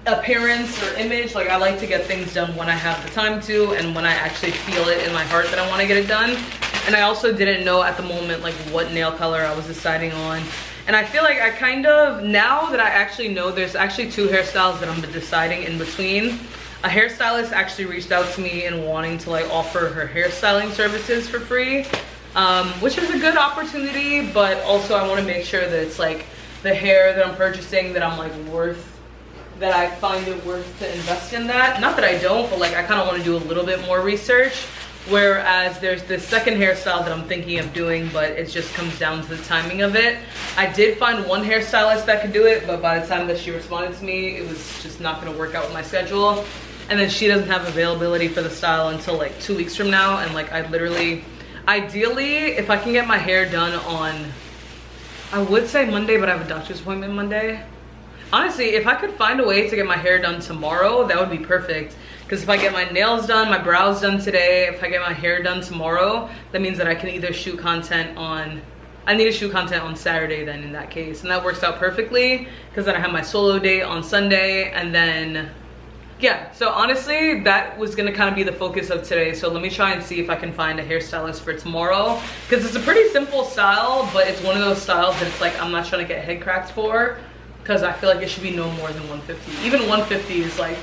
appearance or image. Like I like to get things done when I have the time to and when I actually feel it in my heart that I want to get it done. And I also didn't know at the moment like what nail color I was deciding on. And I feel like I kind of, now that I actually know, there's actually 2 hairstyles that I'm deciding in between. A hairstylist actually reached out to me and wanting to like offer her hairstyling services for free, which is a good opportunity, but also I want to make sure that it's like the hair that I'm purchasing that I'm like that I find it worth to invest in that. Not that I don't, but like I kind of want to do a little bit more research. Whereas there's this second hairstyle that I'm thinking of doing, but it just comes down to the timing of it. I did find one hairstylist that could do it, but by the time that she responded to me, it was just not gonna work out with my schedule. And then she doesn't have availability for the style until like 2 weeks from now. And like I literally, ideally, if I can get my hair done on, I would say Monday, but I have a doctor's appointment Monday. Honestly, if I could find a way to get my hair done tomorrow, that would be perfect. Because if I get my nails done, my brows done today, if I get my hair done tomorrow, that means that I can either shoot content on, I need to shoot content on Saturday then in that case. And that works out perfectly because then I have my solo date on Sunday. And then, yeah, so honestly, that was gonna kind of be the focus of today. So let me try and see if I can find a hairstylist for tomorrow. Because it's a pretty simple style, but it's one of those styles that it's like, I'm not trying to get head cracks for. Because I feel like it should be no more than 150. Even 150 is like,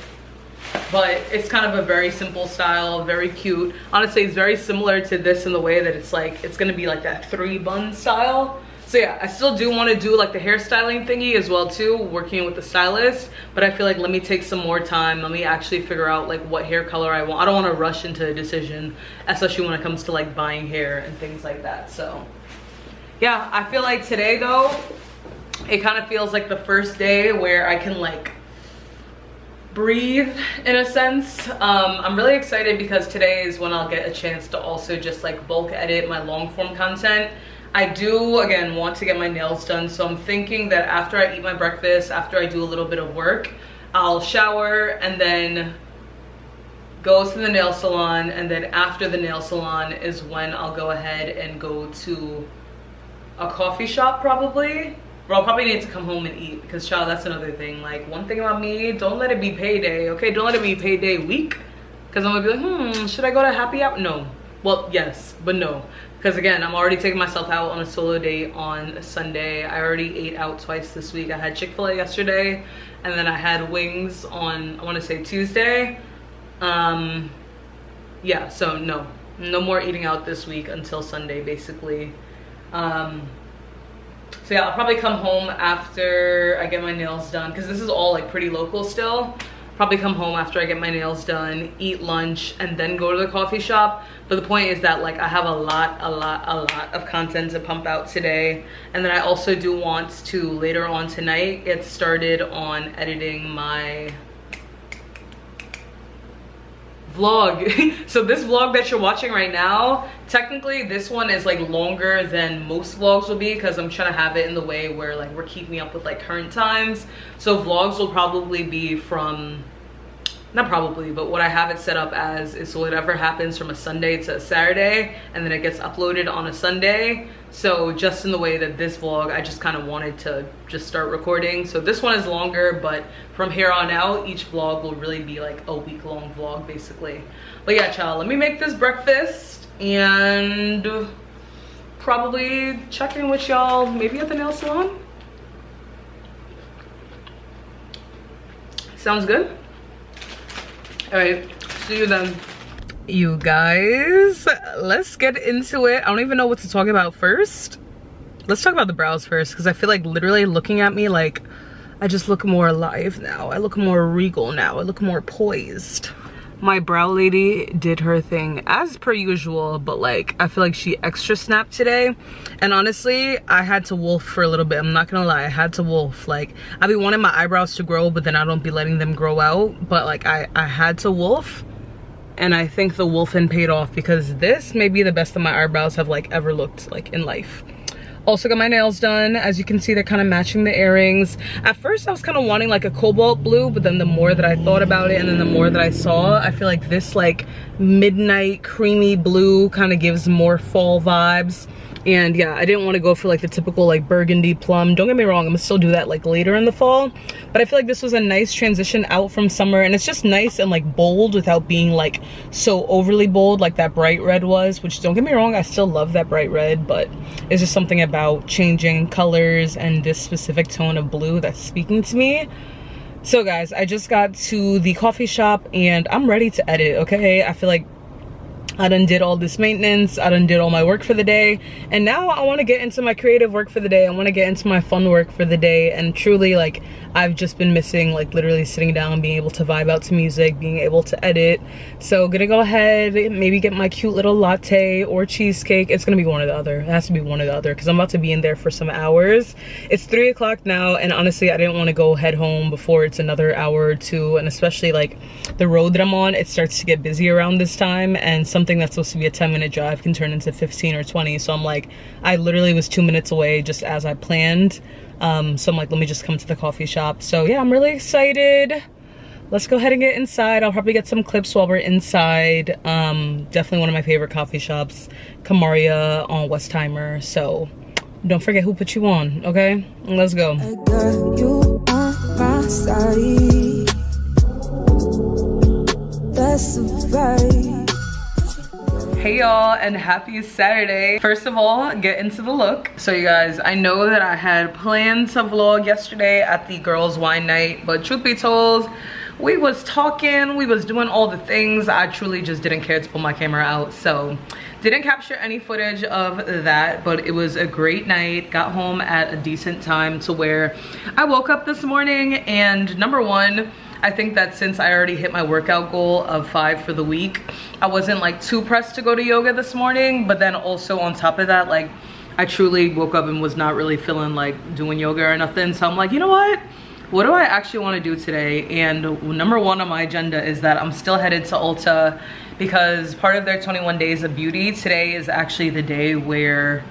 but it's kind of a very simple style, very cute. Honestly, it's very similar to this in the way that it's like, it's gonna be like that 3-bun style. So yeah, I still do want to do like the hairstyling thingy as well too, working with the stylist. But I feel like let me take some more time. Let me actually figure out like what hair color I want. I don't want to rush into a decision, especially when it comes to like buying hair and things like that. So yeah, I feel like today though, it kind of feels like the first day where I can like breathe in a sense. I'm really excited because today is when I'll get a chance to also just like bulk edit my long form content. I do again want to get my nails done, so I'm thinking that after I eat my breakfast, after I do a little bit of work, I'll shower and then go to the nail salon, and then after the nail salon is when I'll go ahead and go to a coffee shop probably. Bro, I'll probably need to come home and eat because, child, that's another thing. Like, one thing about me, don't let it be payday, okay? Don't let it be payday week. Because I'm going to be like, should I go to happy hour? No. Well, yes, but no. Because, again, I'm already taking myself out on a solo date on Sunday. I already ate out twice this week. I had Chick-fil-A yesterday, and then I had wings on, I want to say, Tuesday. Yeah, so no. No more eating out this week until Sunday, basically. So yeah, I'll probably come home after I get my nails done because this is all like pretty local still. Probably come home after I get my nails done, eat lunch, and then go to the coffee shop. But the point is that like I have a lot of content to pump out today. And then I also do want to later on tonight get started on editing my vlog. So this vlog that you're watching right now, technically this one is like longer than most vlogs will be because I'm trying to have it in the way where like we're keeping up with like current times. So vlogs will probably be from, not probably, but what I have it set up as is whatever happens from a Sunday to a Saturday, and then it gets uploaded on a Sunday. So just in the way that this vlog, I just kind of wanted to just start recording. So this one is longer, but from here on out, each vlog will really be like a week-long vlog basically. But yeah, child, let me make this breakfast and probably check in with y'all maybe at the nail salon. Sounds good? All right, see you then. You guys, let's get into it. I don't even know what to talk about first. Let's talk about the brows first because I feel like literally looking at me like I just look more alive now. I look more regal now. I look more poised. My brow lady did her thing as per usual, but like I feel like she extra snapped today. And honestly, I had to wolf for a little bit. I'm not gonna lie, I had to wolf. Like I be wanting my eyebrows to grow, but then I don't be letting them grow out. But like I had to wolf. And I think the wolfing paid off because this may be the best that my eyebrows have like ever looked like in life. Also got my nails done. As you can see, they're kind of matching the earrings. At first I was kind of wanting like a cobalt blue, but then the more that I thought about it and then the more that I saw, I feel like this like midnight creamy blue, kind of gives more fall vibes. And yeah, I didn't want to go for like the typical like burgundy plum. Don't get me wrong, I'm gonna still do that like later in the fall, but I feel like this was a nice transition out from summer, and it's just nice and like bold without being like so overly bold like that bright red was, which, don't get me wrong, I still love that bright red, but it's just something about changing colors and this specific tone of blue that's speaking to me. So guys, I just got to the coffee shop and I'm ready to edit, okay? I feel like I done did all this maintenance, I done did all my work for the day, and now I want to get into my creative work for the day. I want to get into my fun work for the day, and truly, like, I've just been missing like literally sitting down, being able to vibe out to music, being able to edit. So gonna go ahead, maybe get my cute little latte or cheesecake. It's gonna be one or the other. It has to be one or the other because I'm about to be in there for some hours. It's 3 o'clock now, and honestly I didn't want to go head home before it's another hour or two, and especially like the road that I'm on, it starts to get busy around this time, and something that's supposed to be a 10-minute drive can turn into 15 or 20. So I'm like, I literally was 2 minutes away just as I planned. So I'm like, let me just come to the coffee shop. So yeah, I'm really excited. Let's go ahead and get inside. I'll probably get some clips while we're inside. Definitely one of my favorite coffee shops, Kamaria on Westheimer. So don't forget who put you on, okay? Let's go. I got you on my side. That's a vibe. Hey y'all, and happy Saturday. First of all, get into the look. So you guys, I know that I had planned to vlog yesterday at the girls' wine night, but truth be told, we was talking, we was doing all the things. I truly just didn't care to pull my camera out, so didn't capture any footage of that, but it was a great night. Got home at a decent time to where I woke up this morning, and number one, I think that since I already hit my workout goal of 5 for the week, I wasn't like too pressed to go to yoga this morning. But then also on top of that, like, I truly woke up and was not really feeling like doing yoga or nothing. So I'm like, you know what do I actually want to do today? And number one on my agenda is that I'm still headed to Ulta because part of their 21 days of beauty, today is actually the day where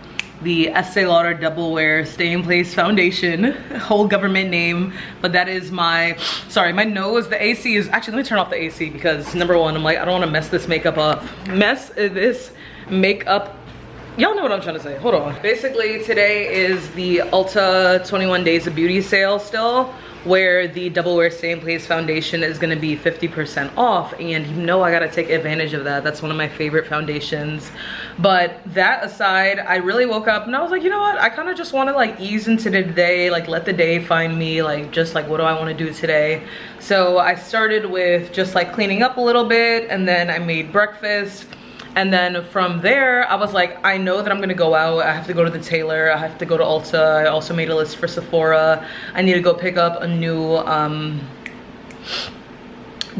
the Estee Lauder Double Wear Stay in Place Foundation, whole government name, but that is my, sorry, my nose, the AC is, actually let me turn off the AC because number one, I'm like, I don't want to mess this makeup up. Y'all know what I'm trying to say, hold on. Basically today is the Ulta 21 Days of Beauty sale still, where the Double Wear Stay in Place Foundation is gonna be 50% off, and you know I gotta take advantage of that. That's one of my favorite foundations. But that aside, I really woke up and I was like, you know what? I kind of just wanna like ease into the day, like let the day find me, like just like what do I wanna do today? So I started with just like cleaning up a little bit, and then I made breakfast. And then from there, I was like, I know that I'm gonna go out. I have to go to the tailor. I have to go to Ulta. I also made a list for Sephora. I need to go pick up a new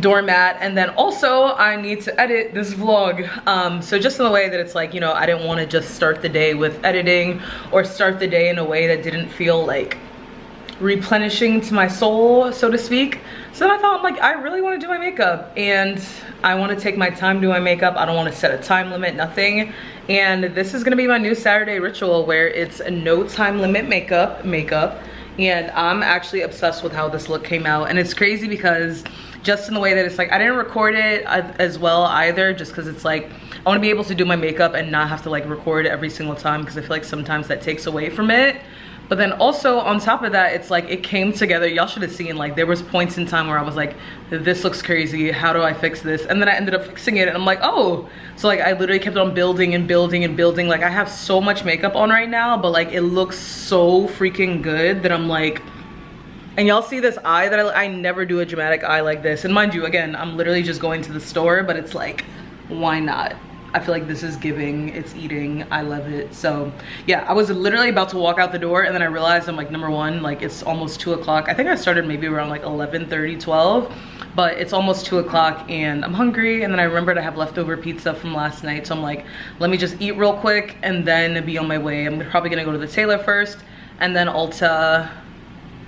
doormat. And then also I need to edit this vlog. So just in the way that it's like, you know, I didn't want to just start the day with editing or start the day in a way that didn't feel like replenishing to my soul, so to speak. So then I thought, like, I really want to do my makeup and I want to take my time doing my makeup. I don't want to set a time limit, nothing. And this is going to be my new Saturday ritual where it's a no time limit makeup. And I'm actually obsessed with how this look came out. And it's crazy because just in the way that it's like, I didn't record it as well either, just because it's like, I want to be able to do my makeup and not have to like record every single time, because I feel like sometimes that takes away from it. But then also on top of that, it's like it came together. Y'all should have seen, like, there was points in time where I was like, this looks crazy, how do I fix this? And then I ended up fixing it and I'm like, oh. So like I literally kept on building and building and building. Like I have so much makeup on right now, but like it looks so freaking good that I'm like, and y'all see this eye that I never do a dramatic eye like this. And mind you, again, I'm literally just going to the store, but it's like, why not? I feel like this is giving, it's eating, I love it. So yeah, I was literally about to walk out the door and then I realized, I'm like, number one, like it's almost 2 o'clock. I think I started maybe around like 11:30, 12, but it's almost 2 o'clock and I'm hungry. And then I remembered I have leftover pizza from last night. So I'm like, let me just eat real quick and then be on my way. I'm probably gonna go to the tailor first and then Ulta.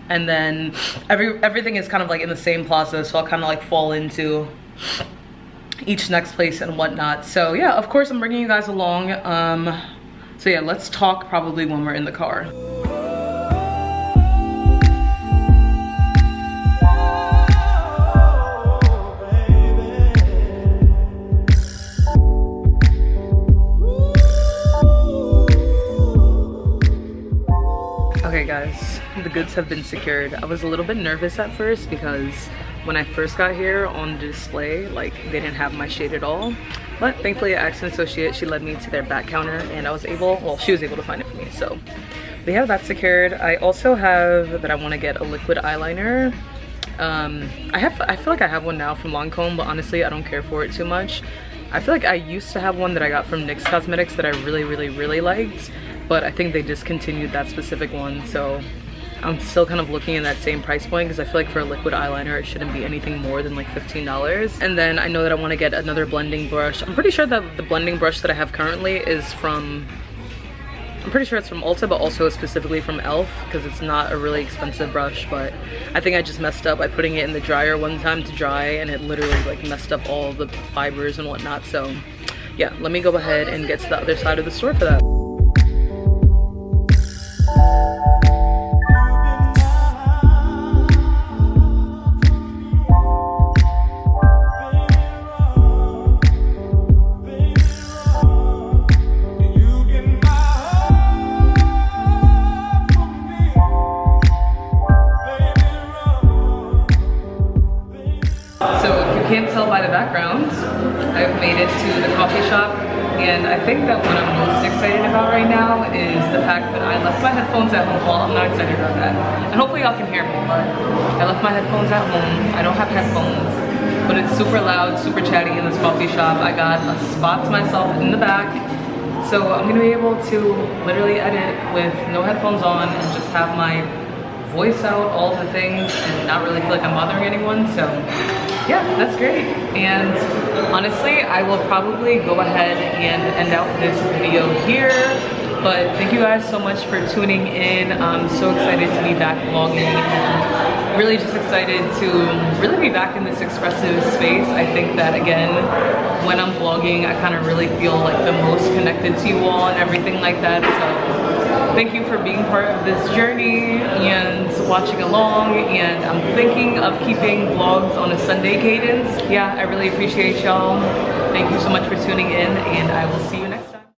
And then everything is kind of like in the same plaza. So I'll kind of like fall into each next place and whatnot. So yeah, of course I'm bringing you guys along. So yeah, let's talk probably when we're in the car. guys, the goods have been secured. I was a little bit nervous at first because when I first got here on the display, like they didn't have my shade at all. But thankfully I asked an associate, she led me to their back counter and I was able, well, she was able to find it for me. So they have that secured. I also have that I want to get a liquid eyeliner. I feel like I have one now from Lancome, but honestly I don't care for it too much. I feel like I used to have one that I got from NYX Cosmetics that I really liked, but I think they discontinued that specific one, so I'm still kind of looking in that same price point because I feel like for a liquid eyeliner it shouldn't be anything more than like $15. And then I know that I want to get another blending brush. I'm pretty sure that the blending brush that I have currently is from, I'm pretty sure it's from Ulta, but also specifically from e.l.f. because it's not a really expensive brush. But I think I just messed up by putting it in the dryer one time to dry, and it literally like messed up all the fibers and whatnot. So yeah, let me go ahead and get to the other side of the store for that. Can't tell by the background, I've made it to the coffee shop, and I think that what I'm most excited about right now is the fact that I left my headphones at home. Well, I'm not excited about that, and hopefully y'all can hear me, but I left my headphones at home. I don't have headphones, but it's super loud, super chatty in this coffee shop. I got a spot to myself in the back, so I'm gonna be able to literally edit with no headphones on and just have my voice out, all the things, and not really feel like I'm bothering anyone. So yeah, that's great. And honestly, I will probably go ahead and end out this video here. But thank you guys so much for tuning in. I'm so excited to be back vlogging, and really just excited to really be back in this expressive space. I think that again, when I'm vlogging, I kind of really feel like the most connected to you all and everything like that. So thank you for being part of this journey and watching along, and I'm thinking of keeping vlogs on a Sunday cadence. Yeah, I really appreciate y'all. Thank you so much for tuning in, and I will see you